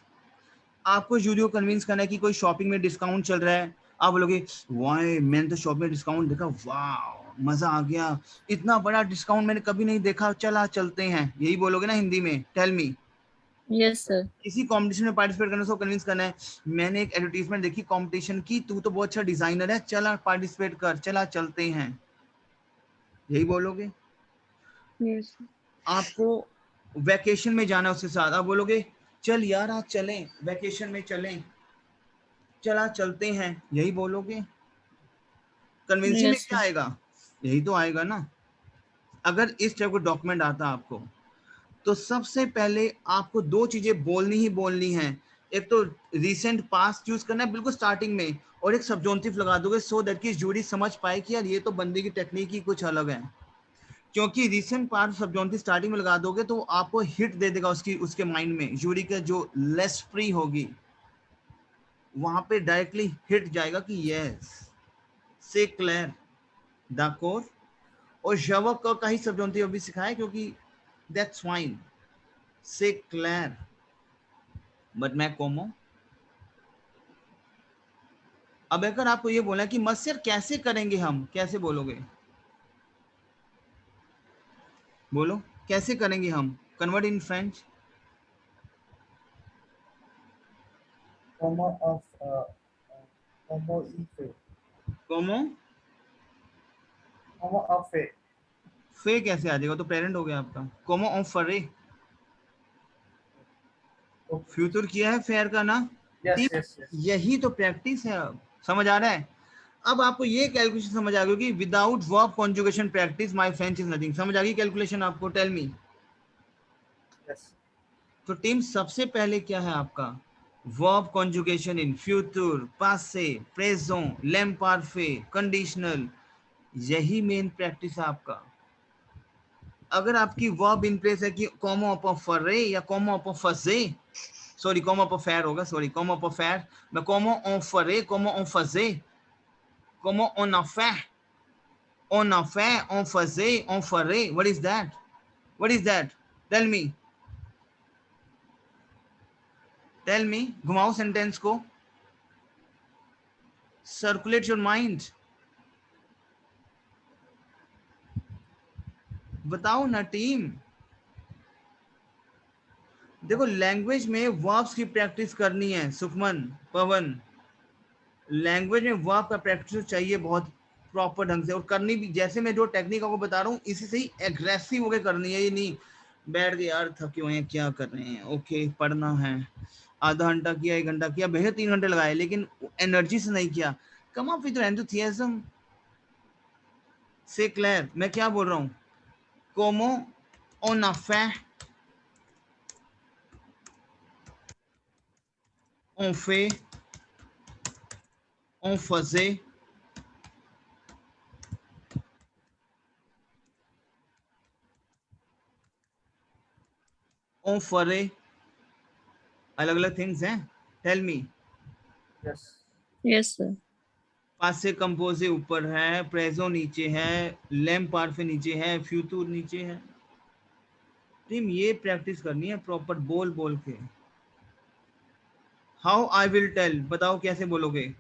आपको यूरियो कन्विंस करना है कि कोई शॉपिंग में डिस्काउंट चल रहा है. आप बोलोगे वाह मैंने तो शॉप में डिस्काउंट देखा, वाह मजा आ गया, इतना बड़ा डिस्काउंट मैंने कभी नहीं देखा, चला चलते हैं. यही बोलोगे ना हिंदी में. Tell me. Yes, sir. किसी कंपटीशन में पार्टिसिपेट करने से कन्विंस करना है. मैंने एक एडवर्टाइजमेंट देखी कंपटीशन की, तू तो बहुत अच्छा डिजाइनर है, चला पार्टिसिपेट कर, चला चलते हैं. यही बोलोगे. Yes, sir. आपको वैकेशन में जाना है उसके साथ, आप बोलोगे चल यार आज चलें, वैकेशन में चलें, चला चलते हैं. यही बोलोगे. कन्विंसिंग में Yes, क्या sir. आएगा? यही तो आएगा ना. अगर इस टाइप का डॉक्यूमेंट आता आपको, तो सबसे पहले आपको दो चीजें बोलनी हैं. एक तो रीसेंट पास्ट यूज करना है बिल्कुल स्टार्टिंग में, और एक सब्जॉन्टिव लगा दोगे सो दैट कि जूरी समझ पाए कि यार ये तो बंदे की टेक्निक ही कुछ अलग है. क्योंकि रीसेंट पार्ट सब्जॉन्टिव स्टार्टिंग में लगा दोगे तो आपको हिट दे देगा उसके माइंड में. जूरी का जो लेस फ्री होगी वहां पे डायरेक्टली हिट जाएगा कि यस से क्लियर दाकोर. और जवाब का ही सब्जॉन्टिव अभी सिखाया क्योंकि दैट्स फाइन. से क्लियर. बट मैं कोमो. अब अगर आपको ये बोला कि मस्यर कैसे करेंगे हम, कैसे बोलोगे? बोलो कैसे करेंगे हम. Convert in French. Como of como ife. Como. Como of fe. फे कैसे आ जाएगा, तो पेरेंट हो गया आपका. कोमो ऑन फरे. फ्यूचर किया है फेयर का ना. Yes, yes, yes. यही तो प्रैक्टिस है. अब समझ आ रहा है. अब आपको ये कैलकुलेशन समझ आ गई कि without verb conjugation practice my French is nothing. समझ आ गई कैलकुलेशन आपको? Tell me. Yes. तो टीम सबसे पहले क्या है आपका? वर्ब कॉन्जुगेशन इन फ्यूचर, पासे, प्रेजों, लेम पारफे, कंडीशनल. यही मेन प्रैक्टिस है आपका. अगर आपकी वर्ब इन प्लेस है कि कॉमो अपॉन फरे या कॉमो अपॉन फजे, सॉरी कॉमो अपॉन फेयर होगा, सॉरी कॉमो अपॉन फेयर, मैं कॉमो ऑन फरे, कॉमो ऑन फजे, कॉमो ऑन अफे, ऑन अफे, ऑन फजे, ऑन फरे. What is that? What is that? Tell me. Tell me. घुमाओ सेंटेंस को. Circulate your mind. बताओ ना टीम. देखो लैंग्वेज में वर्ब्स की प्रैक्टिस करनी है. सुखमन, पवन, लैंग्वेज में वर्ब का प्रैक्टिस चाहिए बहुत प्रॉपर ढंग से, और करनी भी जैसे मैं जो टेक्निक आपको बता रहा हूँ इसी से ही एग्रेसिव होकर करनी है. ये नहीं बैठ गए यार थके हुए हैं क्या कर रहे हैं, ओके पढ़ना है, आधा घंटा किया, 1 घंटा किया, भैया 3 घंटे लगाए लेकिन एनर्जी से नहीं किया. Come up with enthusiasm. से क्लियर. मैं क्या बोल रहा हूँ? कोमो ऑन अ फे, on fait, on faisait, on ferait, अलग अलग थिंग्स हैं. Tell me. Yes. Yes, sir. पासे कंपोजे ऊपर है, प्रेजो नीचे है, लैम पारफे नीचे है, फ्यूतूर नीचे है. टीम ये प्रैक्टिस करनी है प्रॉपर बोल बोल के. हाउ आई विल टेल, बताओ कैसे बोलोगे.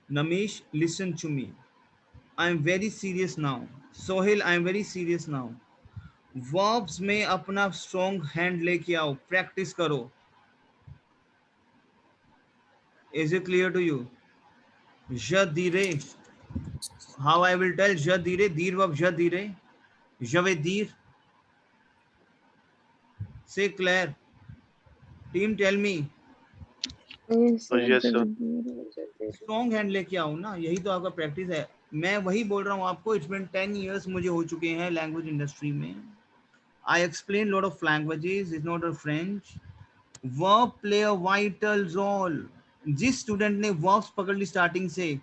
Namish, listen to me. I am very serious now. Sohail, I am very serious now. Verbs में अपना strong hand लेके आओ, practice करो. Is it clear to you? Jadire. How I will tell jadire, dir verb jadire. Javedir. Say Claire. Team, tell me. Yes, Yes, sir. Strong hand लेके आओ ना, यही तो आपका प्रैक्टिस है. मैं वही बोल रहा हूँ आपको. इट्स बीन 10 years मुझे हो चुके हैं लैंग्वेज इंडस्ट्री में. I explain lot of languages, is not a French. Verb play a vital role. जिस स्टूडेंट ने वर्ब्स पकड़ ली स्टार्टिंग से,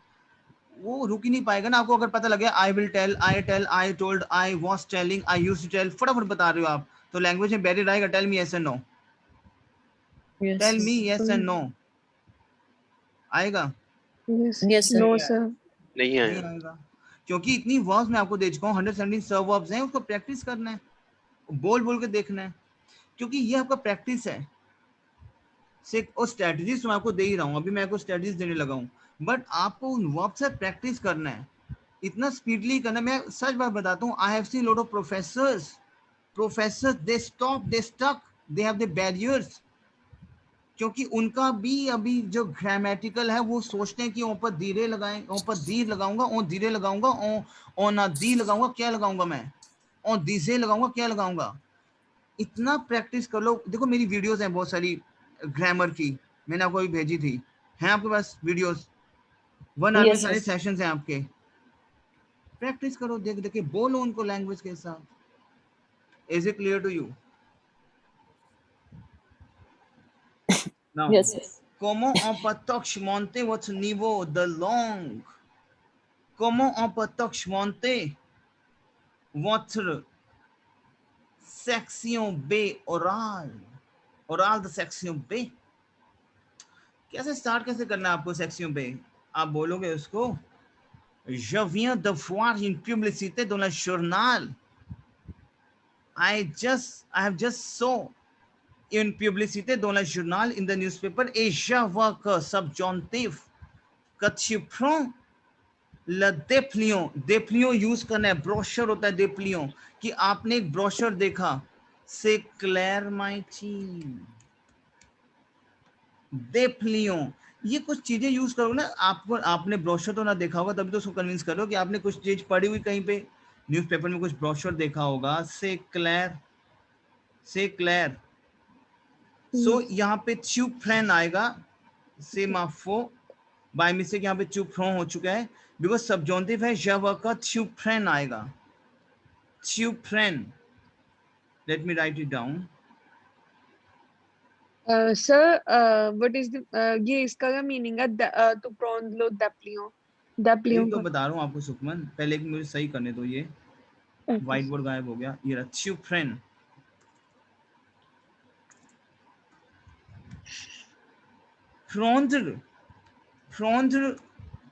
वो रुक ही नहीं पाएगा ना. आपको अगर पता लगे I will tell, I tell, I told, I was telling, I used to tell, फटाफट बता रहे हो आप, तो लैंग्वेज में बैरियर आएगा. Tell me yes and no. Yes. Tell me yes and no. आएगा? Yes. Yes, sir. No, sir. नहीं नहीं आया. आएगा, क्योंकि इतनी वर्ब्स मैं आपको दे चुका हूँ. 117 सब वर्ब्स हैं, उसको प्रैक्टिस करना है, बोल बोल के देखना है, क्योंकि ये आपका प्रैक्टिस है. से और स्ट्रेटजीज मैं आपको दे ही रहा हूँ, अभी मैं आपको स्ट्रेटजीज देने लगा हूँ, बट आपको उन वर्ब से प्रैक्टिस करना है. इतना स्पीडली करना. मैं सच बात बताता हूँ, I have seen lot of professors they stop, they stuck, they have the barriers, क्योंकि उनका भी अभी जो ग्रामेटिकल है वो सोचते हैं कि ऊपर धीरे लगाएं, ऊपर दीर लगाऊंगा, ओ धीरे लगाऊंगा, ओ ना दी लगाऊंगा, क्या लगाऊंगा मैं, ओ दीजे लगाऊंगा, क्या लगाऊंगा. इतना प्रैक्टिस कर लो. देखो मेरी वीडियोस हैं बहुत सारी ग्रामर की, मैंने आपको अभी भेजी थी. हैं आपके पास वीडियोस? 1 आवर में Yes, सारे yes. सेशंस हैं आपके. प्रैक्टिस करो, देख देख के बोलो उनको लैंग्वेज के साथ. Is it clear to you? Now Yes, yes. Comment on peut monter votre niveau de langue? Comment on peut monter votre section B oral? Oral de section B. कैसे स्टार्ट कैसे करना है आपको सेक्शन B? आप बोलोगे उसको, Je viens de voir une publicité dans le journal. I have just saw une publicité dans le journal in the newspaper et je vois que subjonctif que tu prends le dépliant. dépliant use करना है. Brochure होता है dépliant, कि आपने एक brochure देखा. से clear my team, dépliant. ये कुछ चीजें यूज करो ना. आपको आपने ब्रोशर तो ना देखा होगा, तभी तो उसको कन्विंस करो कि आपने कुछ चीज पढ़ी हुई कहीं पे न्यूज़पेपर में, कुछ ब्रोशर देखा होगा. से क्लेयर, से क्लेयर. सो यहाँ पे ट्यूब फ्रेन आएगा. से माफो बाय मिस्टेक यहाँ पे ट्यूब फ्रो हो चुका है, बिकॉज सबजॉन्टिव है. जब का ट्यूब फ्रेन आएगा. ट्यूब फ्रेन. Let me write it down. Sir, what is the ये इसका क्या मीनिंग है? To prendre l'eau d'aplion. यही तो बता रहा हूँ आपको सुखमन. पहले एक मुझे सही करने दो. ये व्हाइट बोर्ड गायब हो गया. ये रहा ट्यूब फ्रेन. फ्रॉन्डर. फ्रॉन्डर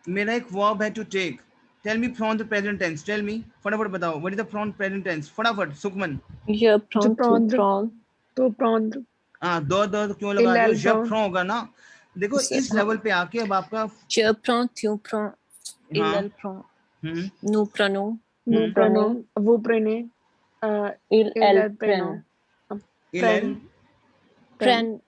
मेरा एक वर्ब है to take. Tell me from the present tense. Tell me, फटाफट बताओ, what is the from present tense? फटाफट Sukhman. Yeah, prawn, to prawn. To prendre. हाँ, दो क्यों लगा रहे हो? जब फ्रॉम होगा ना. देखो Sir, इस लेवल पे आके अब आपका Je prends, tu prends, हाँ. elle prend, hmm. nous prenons, Nous prenons. Vous prenez. elle prennent. prend. Ilen. Friend,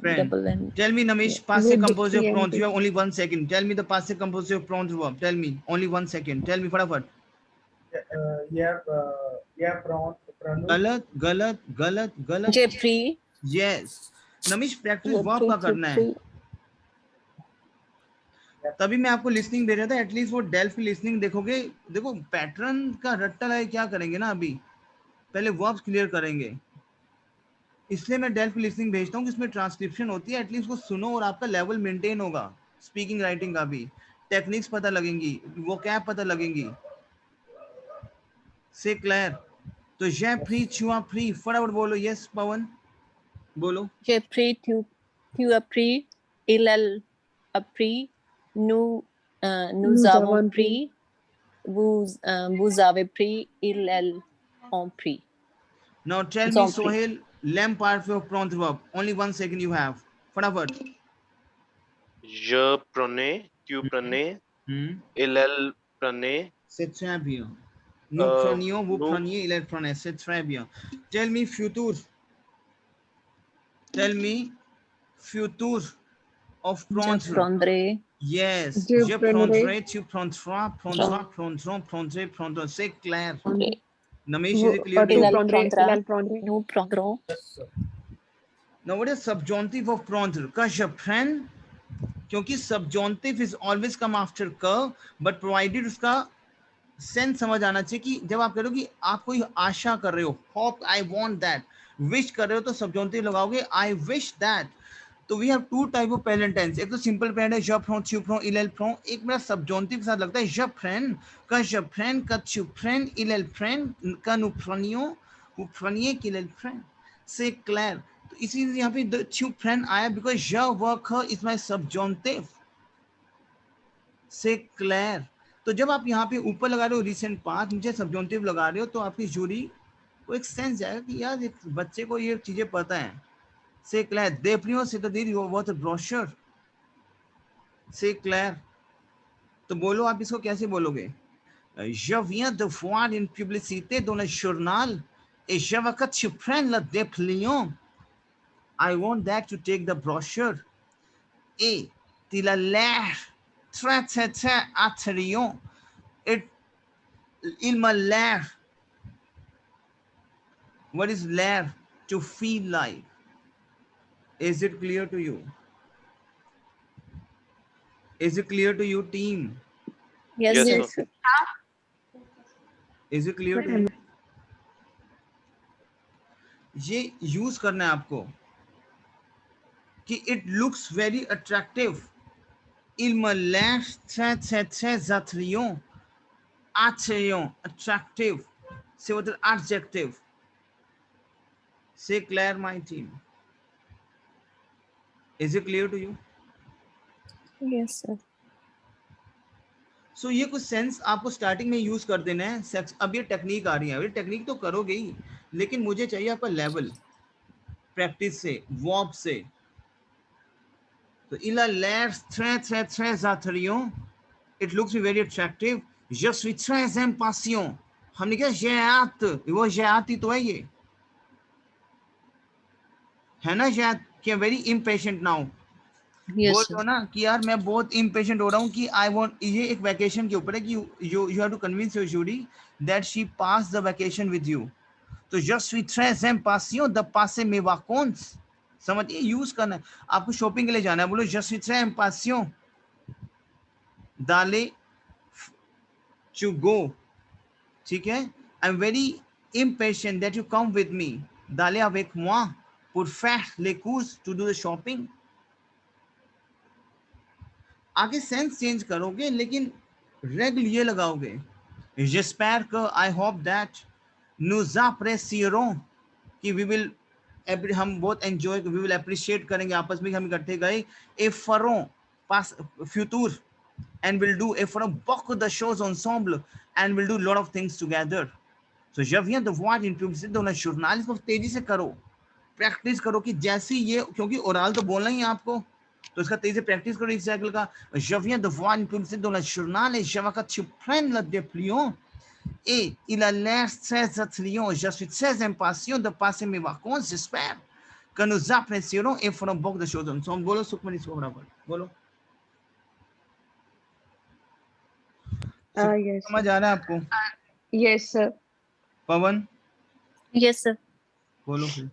Friend. double N. Tell me Namish, Yeah. passive With compositive ENT. pronouns. You have only 1 second. Tell me the passive compositive pronouns verb. Tell me. Only 1 second. Tell me फटाफट. Yeah, prawn. गलत गलत गलत गलत. J'ai pris, Yes. Namish practice j'ai verb pris, का tu करना है. pris. तभी मैं आपको लिसनिंग दे रहा था. एटलीस्ट वो डेल्फ की लिसनिंग देखोगे. देखो पैटर्न का रट्टा लगा क्या करेंगे ना. अभी पहले वर्ब्स क्लियर करेंगे. इसलिए मैं डेल्फ लिसनिंग भेजता हूँ कि इसमें ट्रांसक्रिप्शन होती है, एटलीस्ट वो सुनो और आपका लेवल मेंटेन होगा स्पीकिंग राइटिंग का भी, टेक्निक्स पता लगेंगी, वो क्या पता लगेंगी। से क्लियर? तो j'ai pris, tu as pris, फटाफट बोलो। यस पवन बोलो। J'ai pris, tu as pris, il a pris, nous avons pris, vous avez pris, ils ont pris. Now tell me, Sohail, lem part of prompt verb. Only 1 second you have. फटाफट। Je prenais, tu prenais, elle prenait, C'est très bien. Nous prenions, vous nous preniez, il prenait. C'est très bien. Tell me futur. Tell me futur of Je prendre. prendrai, Yes. Je Je prendrai. prendrai, tu prendras, prendras, prendront, prendrai, prendront. C'est clair. Namesh, is it clear to Tu you? prendrais, il prendrait. nous prendrons. Yes, sir. Now what is subjunctive of prendre? Ka je prends, क्योंकि subjunctive is always come after ka, but provided उसका sense समझ आना चाहिए कि जब आप कह रहे हो कि आप कोई आशा कर रहे हो, hope, I want that, wish कर रहे हो तो सबजॉन्टिव लगाओगे आई विश दैट। तो we have two type of present tense, एक तो सिंपल प्रेजेंट है je prends, tu prends, il prend, एक मेरा सबजॉन्टिव के साथ लगता है je prends, का je prends, का tu prends, il prend, का nous prenions, vous preniez, qu'il prend। C'est clair? तो इसीलिए यहाँ पे tu prends आया because je work her is my subjunctive। C'est clair? तो जब आप यहाँ पे ऊपर लगा रहे हो रिसेंट पास्ट, नीचे सबजॉन्टिव लगा रहे हो, तो आपकी जूरी को एक सेंस जाएगा कि यार एक बच्चे को ये चीजें पता है। से क्लियर? दे प्रियो से तो दीदी वो बहुत ब्रोशर। से क्लियर? तो बोलो आप इसको कैसे बोलोगे? Je viens de voir une publicité dans le journal et je veux que tu prennes le dépliant. I want that to take the brochure. Et il a l'air très très très attrayant. Il m'a l'air. What is l'air? To feel like. Is it clear to you? Is it clear to you, team? Yes, Yes, yes, sir. Is it clear to you? ये use करना है आपको कि it looks very attractive. Il me laisse très très très attrayant. Attrayant, attractive. C'est votre adjective. C'est clair, my team? Is it clear to you? yes, sir. So ये कुछ sense आपको starting में use कर देना है। Sex, अब ये technique आ रही है, ये टेक्निक तो करोगे ही, लेकिन मुझे चाहिए आपका लेवल प्रैक्टिस से, वर्ब से। तो il a l'air très très très attrayant. It looks very attractive. Je suis très impatient. हमने क्या j'ai hâte, वो j'ai hâte ही तो है, ये है ना j'ai hâte, क्या very impatient now। Yes, बोल sir. दो ना कि यार मैं बहुत इम्पेशेंट हो रहा हूँ कि आई वांट, ये एक वैकेशन के ऊपर है कि you have to convince your jury that she pass the vacation with you. तो je suis très impatient de passer mes vacances। समझिए, यूज करना है। आपको शॉपिंग के लिए जाना है, बोलो je suis très impatient d'aller to go। ठीक है? I am very impatient that you come with me, d'aller avec moi pour faire les courses, to do the shopping। आगे सेंस चेंज करोगे, लेकिन रेगुलर ये लगाओगे। j'espère que, I hope that, nous apprécierons, कि we will, हम बहुत enjoy, we will appreciate करेंगे आपस में, हम इकट्ठे गए। et ferons, pass futur, and will do, et ferons beaucoup de choses ensemble, and will do lot of things together। तो je viens de voir une publicité dans le journal, इसको तेजी से करो, प्रैक्टिस करो कि जैसे ये, क्योंकि ओरल तो बोलना ही है आपको, तो इसका तेजी से प्रैक्टिस करो इस साइकिल का। je viens de voir une publicité dans le journal et je veux que tu prennes le dépliant et il a l'air très attrayant. Je suis très impatient de passer mes vacances, j'espère que nous apprécierons et ferons beaucoup de choses ensemble। बोलो सुखमनी इसको बराबर बोलो। Yes, समझ sir. आ रहा है आपको? Yes, sir. पवन Yes, sir. बोलो फिर।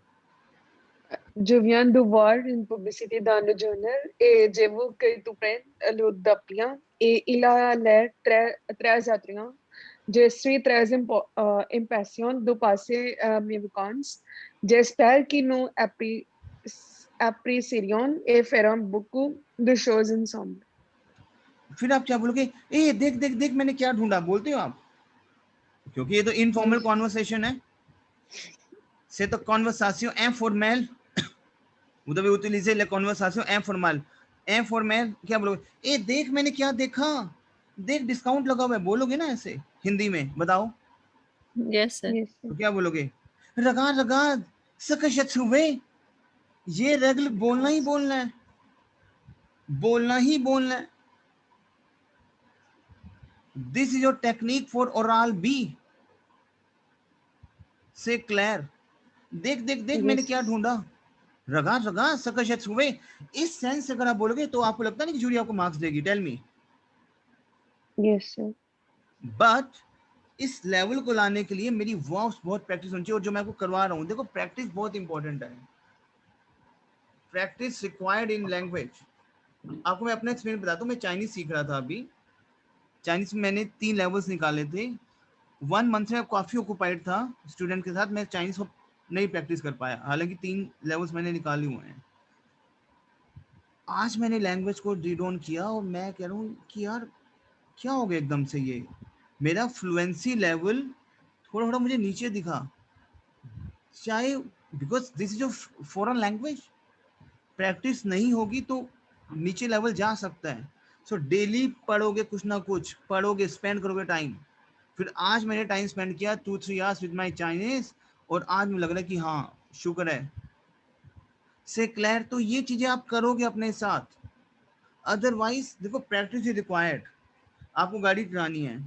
Je viens de voir une publicité dans le journal et je veux que tu prennes le dépliant et il a l'air très, très attrayant. Je suis très impatient de passer mes vacances. J'espère que nous apprécierons et ferons beaucoup de choses ensemble. फिर आप क्या बोलोगे? ए देख देख देख मैंने क्या ढूंढा, बोलते हो आप? क्योंकि ये तो इनफॉर्मल कॉन्वर्सेशन है. C'est une conversation informelle. Vous devez utiliser les conversations informelles. Informel क्या बोलोगे? ए देख मैंने क्या देखा, देख डिस्काउंट लगा हुआ है, बोलोगे ना ऐसे हिंदी में? बताओ. Yes, sir. Yes, sir. तो क्या बोलोगे? रगा रगा सकशत हुए. ये रेगुलर बोलना ही बोलना है, बोलना ही बोलना है. This is your technique for oral B. Say clear. देख देख देख मैंने Yes. क्या ढूंढा, रगा रगा सकशत हुए. इस सेंस अगर आप बोलोगे तो आपको लगता नहीं कि जूरी आपको मार्क्स देगी? Tell me. Yes, sir. But इस लेवल को लाने के लिए मेरी वर्ब्स बहुत प्रैक्टिस होनी चाहिए. और जो मैं आपको करवा रहा हूँ, देखो प्रैक्टिस बहुत इंपॉर्टेंट है. Practice required in language. आपको मैं अपना एक्सपीरियंस बताता हूँ. मैं चाइनीज सीख रहा था अभी. चाइनीज में मैंने 3 लेवल्स निकाले थे. 1 मंथ में काफी ऑक्यूपाइड था स्टूडेंट के साथ. मैं चाइनीज को नहीं प्रैक्टिस कर पाया, हालांकि 3 लेवल्स मैंने निकाले हुए हैं. आज मैंने लैंग्वेज को रीड ऑन किया और मैं कह रहा हूँ कि यार क्या हो गया एकदम से. ये मेरा फ्लुएंसी लेवल थोड़ा थोड़ा मुझे नीचे दिखा, चाहे because this is a foreign language. Practice नहीं होगी तो नीचे लेवल जा सकता है. सो डेली पढ़ोगे, कुछ ना कुछ पढ़ोगे, स्पेंड करोगे टाइम. फिर आज मैंने टाइम स्पेंड किया 2-3 आवर्स विद माय चाइनीज, और आज मुझे लग रहा है कि हाँ शुक्र है. से क्लियर. तो ये चीजें आप करोगे अपने साथ. अदरवाइज देखो प्रैक्टिस इज रिक्वायर्ड. आपको गाड़ी चलानी है,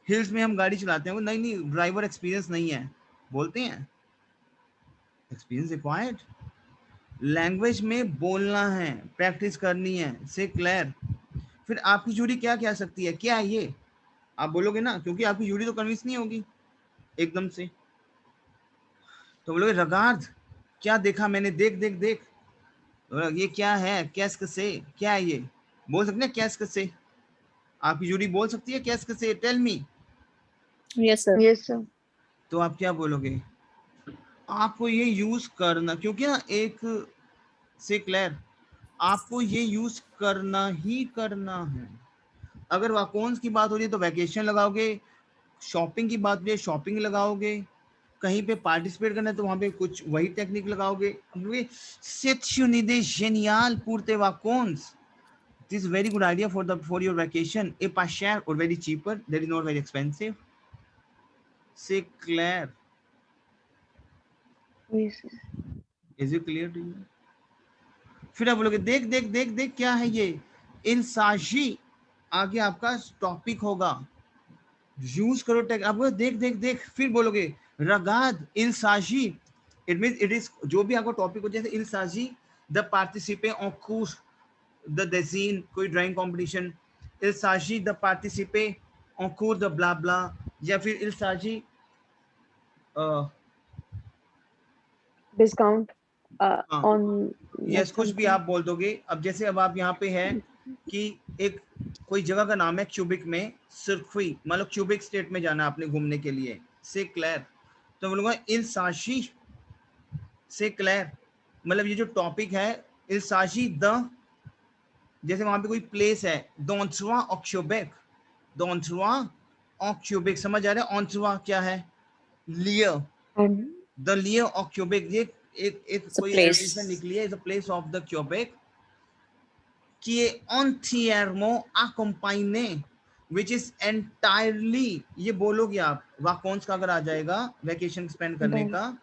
हिल्स में हम गाड़ी चलाते हैं, वो नहीं नहीं ड्राइवर एक्सपीरियंस नहीं है बोलते हैं. Experience required. लैंग्वेज में बोलना है, प्रैक्टिस करनी है. से क्लियर. फिर आपकी जूरी क्या कह सकती है, क्या है ये आप बोलोगे ना, क्योंकि आपकी जूरी तो कन्विंस नहीं होगी एकदम से. तो बोलोगे रगार्ड क्या देखा मैंने, देख देख देख. तो ये क्या है, कैस्क से, क्या है ये, बोल सकते हैं कैस्क से. आपकी जूरी बोल सकती है कैस्क से? Tell me. Yes, sir. Yes, sir. तो आप क्या बोलोगे? आपको ये यूज करना, क्योंकि ना एक से क्लियर, आपको ये यूज करना ही करना है. अगर वाकोन्स की बात हो रही है तो वैकेशन लगाओगे, शॉपिंग की बात हो रही है शॉपिंग लगाओगे, कहीं पे पार्टिसिपेट करना है तो वहां पे कुछ वही टेक्निक लगाओगे. Genial pour tes vacances. This is very good idea for your vacation. Et pas cher or very cheaper. That is not very expensive. C'est clair. Yes, sir. Is it clear to you? फिर आप बोलोगे देख देख देख देख क्या है ये. इल्साजी आगे आपका टॉपिक होगा. यूज करो टेक. आप बोलो देख देख देख, फिर बोलोगे रगाद इल्साजी. इट मींस इट इज जो भी आपका टॉपिक हो, जैसे इल्साजी द पार्टिसिपे ऑन कोर्स द डेजिन, कोई ड्राइंग कंपटीशन. इल्साजी द पार्टिसिपे ऑन कोर्स द ब्ला ब्ला. या फिर इल्साजी Discount हाँ. on. यस कुछ भी आप बोल दोगे. अब जैसे अब आप यहाँ पे है कि एक कोई जगह का नाम है क्यूबिक में, सिरखुई, मतलब क्यूबिक स्टेट में जाना आपने घूमने के लिए. से क्लियर. तो बोलूंगा इल्साशी. से क्लियर मतलब ये जो टॉपिक है इल्साशी द, जैसे वहां पे कोई प्लेस है दोंसवा और क्यूबिक, दोंसवा और क्यूबिक, समझ आ रहा है? ऑनसवा क्या है? लियर. And the लियर of cubic. ये एक It's a कोई place. एडवर्टाइजमेंट निकली है, is a place of the cubic qui est entièrement accompagné, which is entirely. ये बोलोगे आप, वाकॉन्स का अगर आ जाएगा वैकेशन स्पेंड करने Done. का.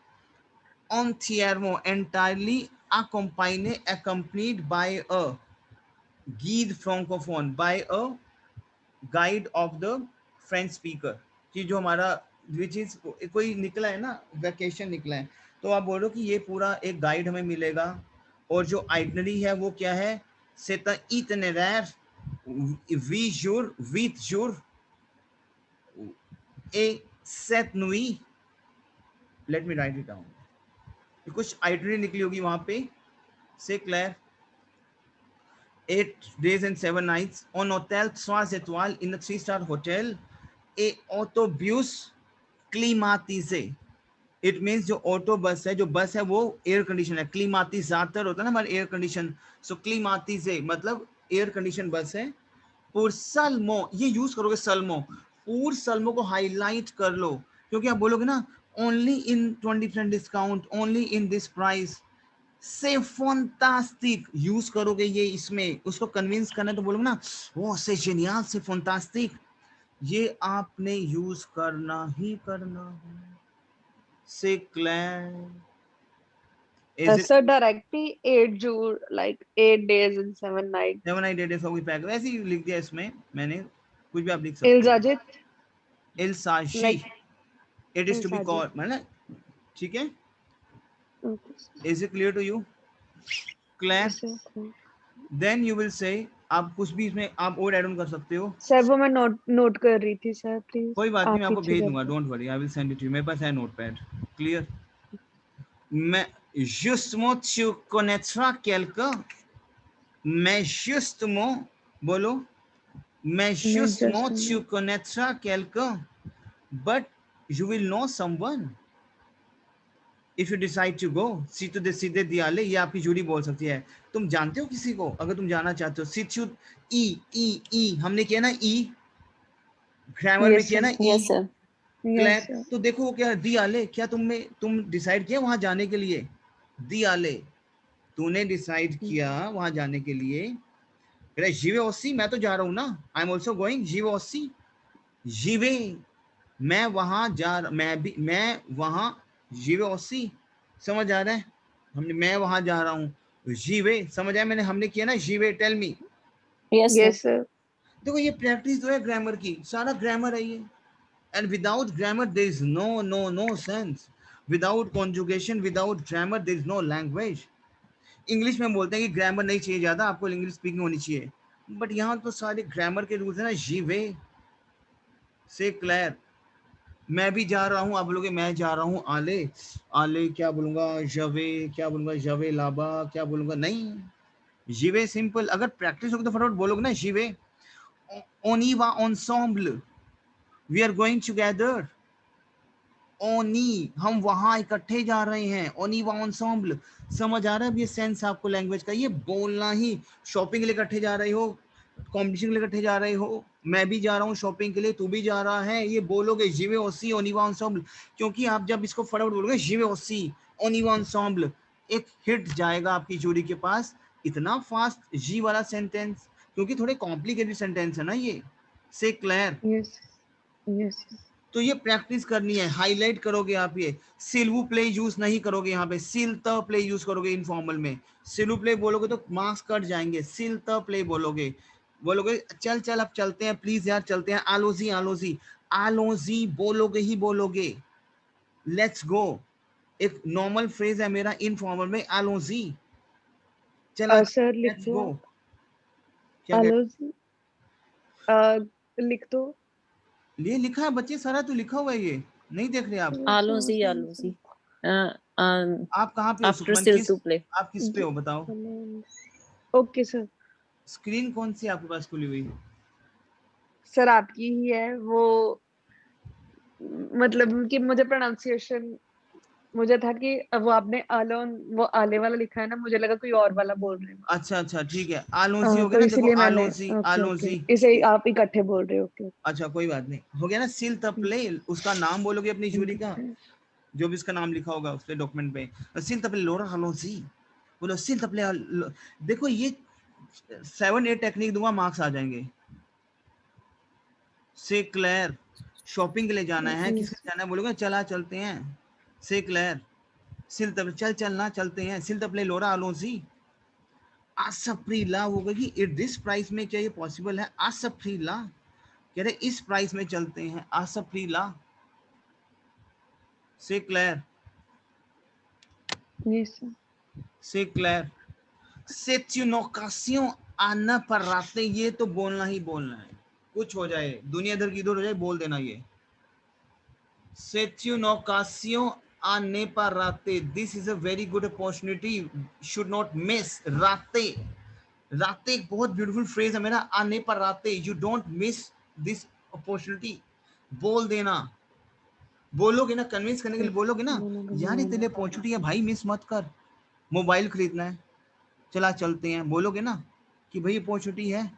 entièrement entirely accompagné, accompanied by a guide francophone, by a guide of the French speaker. कि जो हमारा which is कोई निकला है ना, वैकेशन निकला है, तो आप बोलो कि ये पूरा एक गाइड हमें मिलेगा. और जो आइटनरी है वो क्या है? C'est un itinéraire 8 jours, 8 jours et 7 nuits. Let me write it down. कुछ आइटनरी निकली होगी वहां पे. से clear. 8 days and 7 nights on hotel 3 étoiles in a 3-star hotel ए ऑटोब्यूस क्लीमातिसे, इट मीन्स जो ऑटो बस है, जो बस है वो एयर कंडीशन है। क्लीमातिजातर होता है ना हमारे एयर कंडीशन, सो क्लीमातिसे मतलब एयर कंडीशन बस है। पुर सल्मो, ये यूज करोगे सल्मो, पुर सल्मो को हाईलाइट कर लो, क्योंकि आप बोलोगे ना only in 20% discount, only in this price, से फंटास्टिक यूज करोगे ये, इसमें उसको कन्विंस करना है तो बोलोगे ना वो से जेनियल, से फंटास्टिक, ये आपने यूज करना ही करना है। से Claire is it Sir, directly 8 June, like 8 days and 7 nights. 7 8 days हो गई पैक, वैसे ही लिख दिया इसमें मैंने, कुछ भी आप लिख Il सकते हो। Zajit, इल्साशी, like it is Il to be Sajid. Called, मतलब ठीक है। Okay. Is it clear to you? क्लैर, Yes, sir. Then you will say, आप कुछ भी इसमें आप और ऐड ऑन कर सकते हो। सर वो मैं नोट कर रही थी सर, प्लीज कोई बात नहीं, आप मैं आपको पीछे भेज कर दूंगा, दो। Don't worry, I will send it to you, मेरे पास है नोटपैड। क्लियर? मैं justement tu connaîtras quelqu'un, mais justement, बोलो, mais मैं justement just tu connaîtras quelqu'un, but you will know someone if you decide to go। सीधे सीधे दियाले, ये आपकी जूरी बोल सकती है, तुम जानते हो किसी को अगर तुम जाना चाहते हो। सिचु ई हमने किया ना, ई ग्रामर में Yes, किया sir. ना, ई Yes, sir. Yes, clap. sir. तो देखो वो क्या, दियाले, क्या तुम डिसाइड किया वहां जाने के लिए? दियाले, तूने डिसाइड किया वहां जाने के लिए। अरे जीवे ओसी, मैं तो जा रहा हूँ ना, आई एम ऑल्सो गोइंग, जीवे ओसी, जीवे, मैं वहां मैं वहां, जीवे ओसी, समझ आ रहा है? हमने मैं वहां जा रहा हूँ, जीवे, समझ आया? हमने किया ना, जीवे, tell me. Yes, sir. Yes, sir. देखो ये प्रैक्टिस तो है ग्रामर की, सारा ग्रामर है ये, and without grammar there is no sense, without conjugation, without grammar there is no language। English में बोलते हैं कि ग्रामर नहीं चाहिए ज्यादा, आपको इंग्लिश स्पीकिंग होनी चाहिए, बट यहाँ तो सारे ग्रामर के रूल्स है ना। जीवे, से क्लियर, मैं भी जा रहा हूँ, आप बोलोगे मैं जा रहा हूँ आले, आले क्या बोलूंगा, जवे क्या बोलूंगा, जवे लाबा क्या बोलूंगा, नहीं, जीवे सिंपल। अगर प्रैक्टिस होगी तो फटाफट बोलोगे ना, जीवे। ओनीवा ensemble, we are going together, ओनी, हम वहां इकट्ठे जा रहे हैं, ओनी वा ensemble, समझ आ रहा है? अब ये सेंस आपको लैंग्वेज का, ये बोलना ही, शॉपिंग के लिए इकट्ठे जा रहे हो, कॉम्पिटिशन के लिए इकट्ठे जा रहे हो, मैं भी जा रहा हूँ शॉपिंग के लिए, तू भी जा रहा है, ये बोलोगे जीवे ओसी ओनी वा ensemble, क्योंकि आप जब इसको फटाफट बोलोगे जीवे ओसी ओनी वा ensemble, एक हिट जाएगा आपकी जूरी के पास। इतना फास्ट जी वाला सेंटेंस, क्योंकि थोड़े कॉम्प्लिकेटेड सेंटेंस है ना ये। से क्लियर? Yes. Yes. तो ये प्रैक्टिस करनी है, हाईलाइट करोगे आप। ये सिल्वू प्ले यूज नहीं करोगे, यहाँ पे सिल त प्ले यूज करोगे इनफॉर्मल में। सिल्वू प्ले बोलोगे तो मार्क्स कट जाएंगे, सिल त प्ले बोलोगे, बोलोगे चल चल अब चलते हैं, प्लीज यार चलते हैं, आलोजी आलोजी, आलोजी बोलोगे ही बोलोगे। लेट्स गो, एक नॉर्मल फ्रेज है मेरा इनफॉर्मल में, आलोजी, चला सर लिख लेट्स दो गो। आप। क्या आलो जी, लिख दो। ये लिखा है बच्चे, सारा तो लिखा हुआ है, ये नहीं देख रहे आप? Alusi, Alusi. आप कहाँ पे हो After सुखमन, still किस, to play. आप किस पे हो बताओ? Okay sir. स्क्रीन कौन सी आपके पास खुली हुई? सर आपकी ही है वो, मतलब कि मुझे प्रोनाउंसिएशन, मुझे था कि वो आपने आलोन, वो आले वाला लिखा है ना, मुझे लगा कोई और वाला बोल रहे हैं। अच्छा अच्छा ठीक है, आलोजी हो गया तो ना, देखो इसीलिए मैंने, आलोजी ओके आलोजी। ओके, इसे आप इकट्ठे बोल रहे हो। ओके अच्छा कोई बात नहीं, हो गया ना। सिल तपले, उसका नाम बोलोगे अपनी जूरी का, जो भी इसका नाम लिखा होगा उस पे डॉक्यूमेंट पे, सिल तपले लोरा आलोजी, बोलो सिल तपले देखो ये 7-8 टेक्निक दूंगा, मार्क्स आ जाएंगे। से क्लियर, शॉपिंग के लिए जाना है, किसके जाना है, बोलोगे चला चलते हैं। से क्लियर, सिल तपले चल चलना चलते हैं, सिल तपले लोरा आलोजी। आसप्रीला वो कि इट दिस प्राइस में क्या ये पॉसिबल है? आसप्रीला कह रहे इस प्राइस में चलते हैं, आसप्रीला। से क्लियर, यस से क्लियर। सेट्यूनोकासियों आना पर रास्ते, ये तो बोलना ही बोलना है, कुछ हो जाए दुनिया इधर की इधर हो जाए, बोल देना ये। सेट्यूनोकासियों आने पर राते, this is a very good opportunity, should not miss. राते, राते एक बहुत ब्यूटीफुल फ्रेज है मेरा, आने पर राते, you don't miss this opportunity. बोल देना, बोलोगे ना, कन्विंस करने के लिए बोलोगे ना, यार ये तेरे लिए अपॉर्चुनिटी है भाई, मिस मत कर, मोबाइल खरीदना है, चला चलते हैं, बोलोगे ना कि भाई अपॉर्चुनिटी है।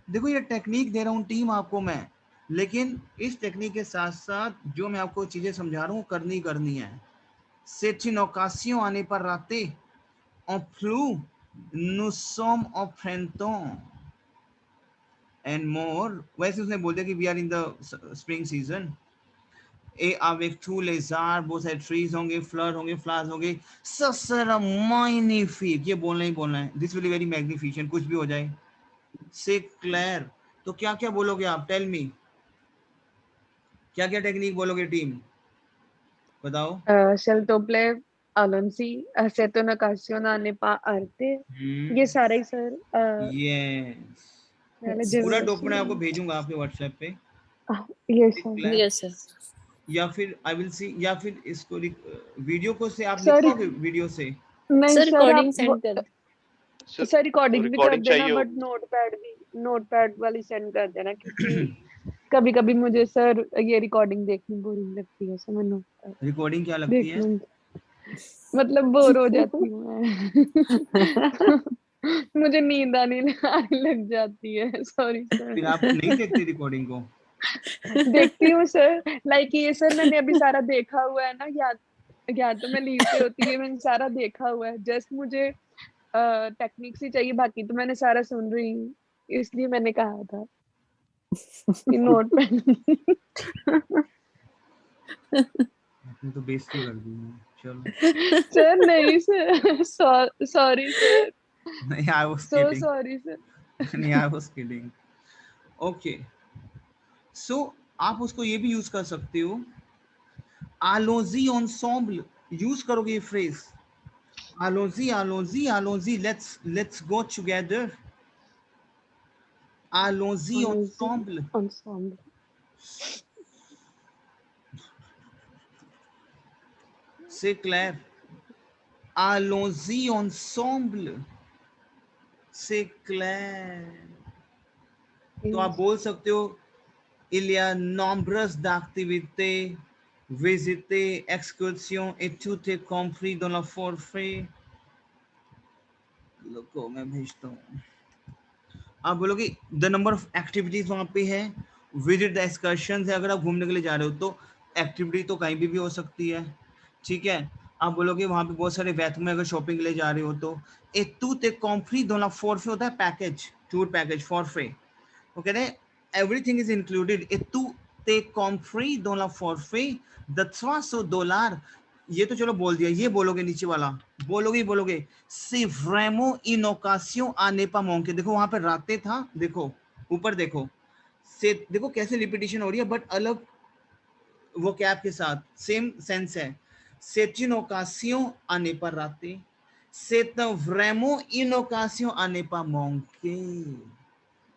देखो ये टेक्निक दे रहा हूँ टीम आपको मैं, लेकिन इस टेक्निक के साथ साथ जो मैं आपको चीजें समझा रहा हूँ करनी है। C'est une occasion à ne pas rater. En plus, nous sommes au printemps and more. वैसे उसने बोल दिया कि we are in the spring season. Et avec tous les arbres, बहुत सारे trees होंगे, flowers होंगे, ça sera magnifique. ये बोलना ही बोलना है. This will be very magnificent. कुछ भी हो जाए. C'est clair. तो क्या क्या बोलोगे आप? Tell me. क्या क्या टेक्निक बोलोगे टीम? बताओ. Sceltople, Alonsi, Aceto Ocasión a Nepa Arte. ये सारा ही सर Yes. पहले पूरा जरूर डॉक्यूमेंट आपको भेजूंगा आपके व्हाट्सएप पे. ये सर Yes, sir. या फिर आई विल सी, या फिर इसको वीडियो को से आप सर लिखोगे वीडियो से. नहीं Sir, सर recording आप send कर. सर रिकॉर्डिंग भी कर रिकॉर्डिंग देना, चाहिए बट नोटपैड वाली सेंड कर देना, क्योंकि कभी कभी मुझे सर ये रिकॉर्डिंग देखनी बोरिंग लगती है, सर मैं नोटपैड रिकॉर्डिंग क्या लगती देख है? लूंगी, मतलब बोर हो जाती हूँ मैं मुझे नींद आने लग जाती है, सॉरी फिर सर। आप नहीं देखते रिकॉर्डिंग को? देखती हूँ सर, लाइक ये सर मैंने अभी सारा देखा हुआ है ना, या तो मैं लीव पे होती है, मैंने सारा देखा हुआ है, जस्ट मुझे टेक्निक्स ही चाहिए, बाकी तो मैंने सारा सुन रही हूँ, इसलिए मैंने कहा था कि नोट पेन आपने तो बेइज्जती कर दी है. चलो. सर नहीं सर, सॉरी सर, नहीं, I was so kidding. Sorry sir. नहीं, आई वाज किडिंग. ओके, सो आप उसको ये भी यूज कर सकते हो, आलोजी ensemble यूज करोगे ये phrase, allons-y, let's go together, allons-y ensemble. Ensemble. C'est clair. Allons-y ensemble. C'est clair. तो आप बोल सकते हो, il y a nombreuses d'activités, visiter, excursion et tout est compris dans le forfait. लोगों मैं भेजता हूँ. आप बोलोगे द नंबर ऑफ एक्टिविटीज वहां पे है, विजिट द एक्सकर्शन है, अगर आप घूमने के लिए जा रहे हो तो एक्टिविटी तो कहीं भी हो सकती है, ठीक है. आप बोलोगे वहां पे बहुत सारे वैथ में, अगर शॉपिंग के लिए जा रहे हो तो ए टू ते कॉम्फ्री दोनों फॉरफे होता है, पैकेज, टूर पैकेज फॉरफे, वो कह रहे हैं एवरीथिंग इज इंक्लूडेड, ए टू ते कॉम्फ्री दोनों फॉरफे $300. ये तो चलो बोल दिया, ये बोलोगे नीचे वाला, बोलोगे सी व्रेमो इन ओकासियों आने पा मोंके. देखो वहां पर राते था, देखो ऊपर देखो, से देखो कैसे रिपीटिशन हो रही है, बट अलग वो कैप के साथ, सेम सेंस है. सेचिन ओकासियों आने पर राते, से व्रेमो इन ओकासियों आने पा मोंके.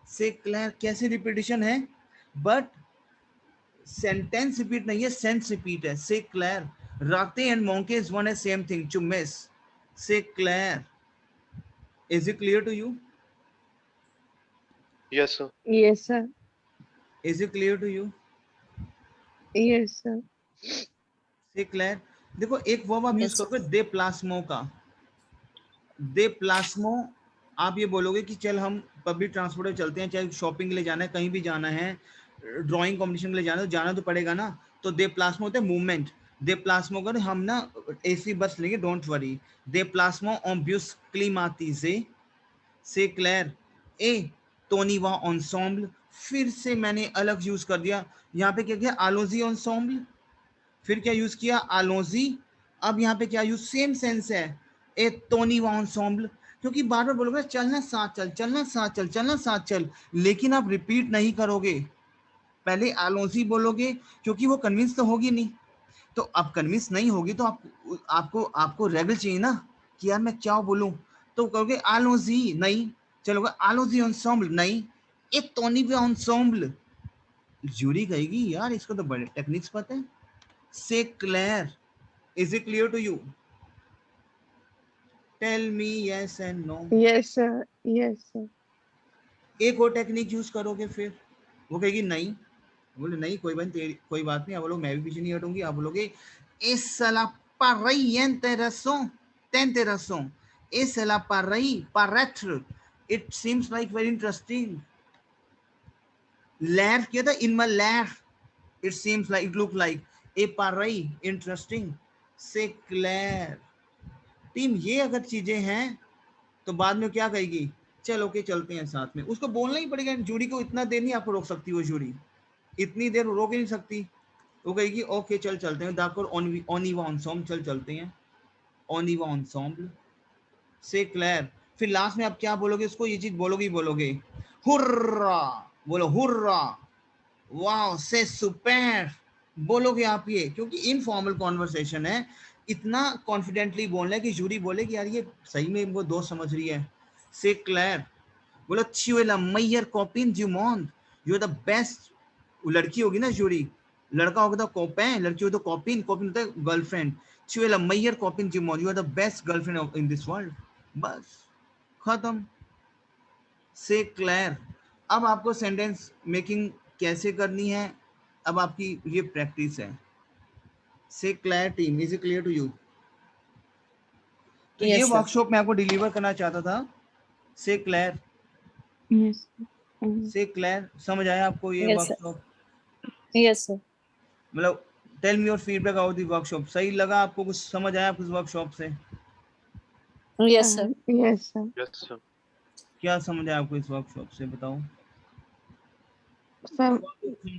से क्लियर कैसे रिपीटिशन है, बट सेंटेंस रिपीट नहीं है, सेंस रिपीट है. से क्लियर राते एंड मोंके is one and same thing to miss. से क्लियर. Is it clear to you? Yes, sir. Yes sir. Is it clear to you? Yes sir. से क्लियर. देखो एक वर्ब आप यूज करोगे दे प्लास्मो का, दे प्लास्मो. आप ये बोलोगे कि चल हम पब्लिक ट्रांसपोर्ट में चलते हैं, चाहे शॉपिंग के लिए जाना है, कहीं भी जाना है, ड्राइंग कंपटीशन के लिए जाना तो पड़ेगा ना, तो दे प्लास्मो होता है मूवमेंट. दे प्लास्मो कर हम ना एसी बस लेंगे, डोंट वरी. दे प्लास्मो ऑन ब्यूस क्लीमातीजे. से क्लियर. ए टोनीवा ensemble, फिर से मैंने अलग यूज कर दिया, यहाँ पे क्या किया, आलोजी ensemble, फिर क्या यूज किया, आलोजी. अब यहाँ पे क्या यूज, सेम सेंस है, ए टोनीवा ensemble, क्योंकि बार बार बोलोगे चलना साथ चल, चलना साथ चल, चलना साथ चल, लेकिन आप रिपीट नहीं करोगे, पहले आलोजी बोलोगे, क्योंकि वो कन्विंस तो होगी नहीं. तो अब कन्विंस नहीं होगी तो आपको रेगल चाहिए ना, कि यार मैं क्या बोलूं, तो कहोगे आलोजी नहीं, चलोगे आलोजी ensemble नहीं, एक टोनी पे ensemble. जूरी कहेगी यार इसको तो बड़े टेक्निक्स पता है. से clear. Is it clear to you? Tell me yes and no. Yes sir. Yes sir. एक और टेक्निक यूज करोगे फिर, वो कहेगी नहीं, बोले नहीं कोई कोई बात नहीं, आप बोलो मैं भी पीछे नहीं हटूंगी, आप बोलोगे essa la parei interesson, t'interessant, essa la parei paraître, it seems like very interesting. L'air क्या था, in my l'air, it seems like, it look like, a parei interesting, c'est clair. Team ये अगर चीजें हैं तो बाद में क्या कहेगी, चलो ओके चलते हैं साथ में, उसको बोलना ही पड़ेगा। जूरी को इतना देर नहीं आपको रोक सकती, वो जूरी इतनी देर रोक ही नहीं सकती, वो कहेगी ओके चल चलते हैं, दाकर ओनिवा एंसेम्बल, चल चलते हैं, ओनिवा एंसेम्बल, से क्लियर। फिर लास्ट में आप क्या बोलोगे उसको, ये चीज बोलोगे ही बोलोगे, हुर्रा, बोलो हुर्रा, वाओ से सुपर, बोलोगे आप ये, क्योंकि इनफॉर्मल कॉन्वर्सेशन है, इतना कॉन्फिडेंटली बोलना है कि जूरी बोले कि यार ये सही में इनको दोस्त समझ रही है। से क्लियर, बोलो tu es la meilleure copine du monde, you are the best, वो लड़की होगी ना जूरी, लड़का होगा तो कोपेन, लड़की हो तो कॉपिन, कॉपिन होता है girlfriend, tu es la meilleure copine du monde, you are the best girlfriend in this world, बस खत्म। से क्लियर। अब आपको सेंटेंस मेकिंग कैसे करनी है, अब आपकी ये प्रैक्टिस है। से clear team, is it clear to you? तो Yes, ये sir. वर्कशॉप मैं आपको डिलीवर करना चाहता था। से क्लियर, Yes. से क्लियर, समझ आया आपको ये Yes, sir. Workshop? Yes, sir. मतलब tell me your feedback of the workshop, सही लगा आपको, कुछ समझ आया आपको इस वर्कशॉप से? Yes, sir. Yes, sir. Yes, sir. क्या समझ आया आपको इस वर्कशॉप से, बताओ। सर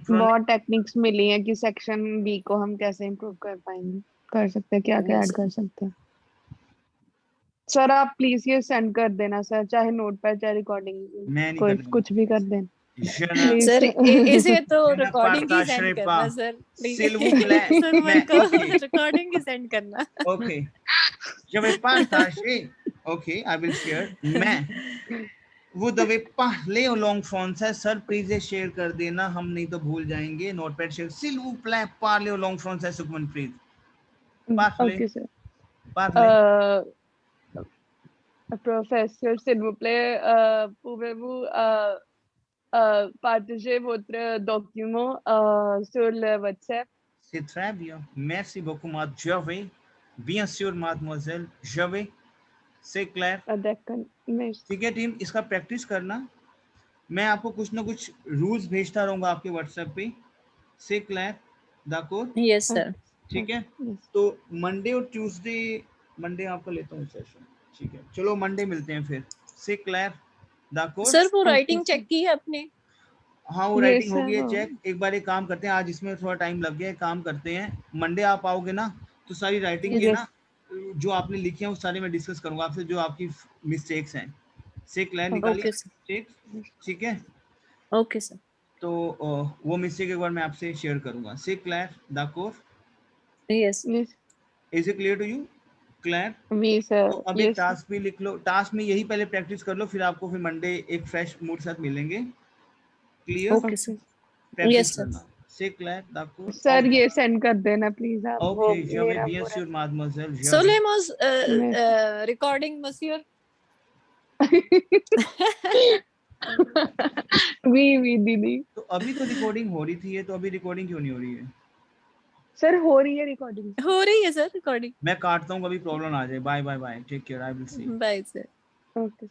बहुत टेक्निक्स मिली हैं कि सेक्शन बी को हम कैसे इम्प्रूव कर पाएंगे, कर सकते हैं, क्या क्या Yes, ऐड sir. कर सकते हैं। सर आप प्लीज ये सेंड कर देना सर, चाहे नोट पैड चाहे रिकॉर्डिंग, मैं नहीं कोई कर कुछ भी कर देना Je ne प्लीज सर इसे तो je ne रिकॉर्डिंग ही partagerai सेंड करना pas, sir, please s'il vous plaît, sir मैं मेरे को okay, रिकॉर्डिंग ही सेंड करना। okay, je vais partager, okay, I will share, मैं, vous devez parler au long français, sir please ये share कर देना, हम नहीं तो भूल जाएंगे, notepad share, s'il vous plaît, parler au long français, Sukhmanpreet, parler, okay sir. parler, Professeur, s'il vous plaît, pouvez-vous partager votre document sur le WhatsApp? c'est très bien, merci beaucoup, madame, je vais, bien sûr, mademoiselle, je vais, c'est clair, Merci. ठीक है team, इसका practice करना, मैं आपको कुछ ना कुछ rules भेजता रहूंगा आपके व्हाट्सएप पे। से क्लियर, दाकोर, यस सर। ठीक है। Yes. तो मंडे और ट्यूसडे, मंडे आपका लेता हूँ सेशन, ठीक है, चलो मंडे मिलते हैं फिर। से क्लियर, दाकोर। सर वो राइटिंग चेक की है आपने? हाँ वो Yes, राइटिंग हो गई है sir. चेक। एक बार एक काम करते हैं, आज इसमें थोड़ा टाइम लग गया है, काम करते हैं, मंडे आप आओगे ना तो सारी राइटिंग के Yes. ना जो आपने लिखे हैं वो सारे मैं डिस्कस करूंगा आपसे, जो आपकी मिस्टेक्स हैं। से क्लियर, निकालिए ओके सर। मिस्टेक्स, ठीक है। Okay sir. तो वो मिस्टेक एक बार मैं आपसे शेयर करूंगा। से क्लियर, दाकोर, yes Yes. Is it clear to you? Clear. Oui, sir. तो अब एक Yes. टास्क भी लिख लो, टास्क में यही पहले प्रैक्टिस कर लो, फिर आपको फिर मंडे एक फ्रेश मूड साथ मिलेंगे। Clear, okay sir. Practice yes sir. करना। से क्लियर, दाकोर। सर ये सेंड कर देना प्लीज आप, वो ओके, je vais मेरा bien पूरा sûr, mademoiselle, je vais. सोलेमोस रिकॉर्डिंग मसियर। oui दीदी। तो अभी तो रिकॉर्डिंग हो रही थी, ये तो अभी रिकॉर्डिंग क्यों नहीं हो रही है? सर हो रही है रिकॉर्डिंग। हो रही है सर रिकॉर्डिंग। मैं काटता हूँ, कभी प्रॉब्लम आ जाए। Bye bye bye, take care, I will see. Bye sir. Okay.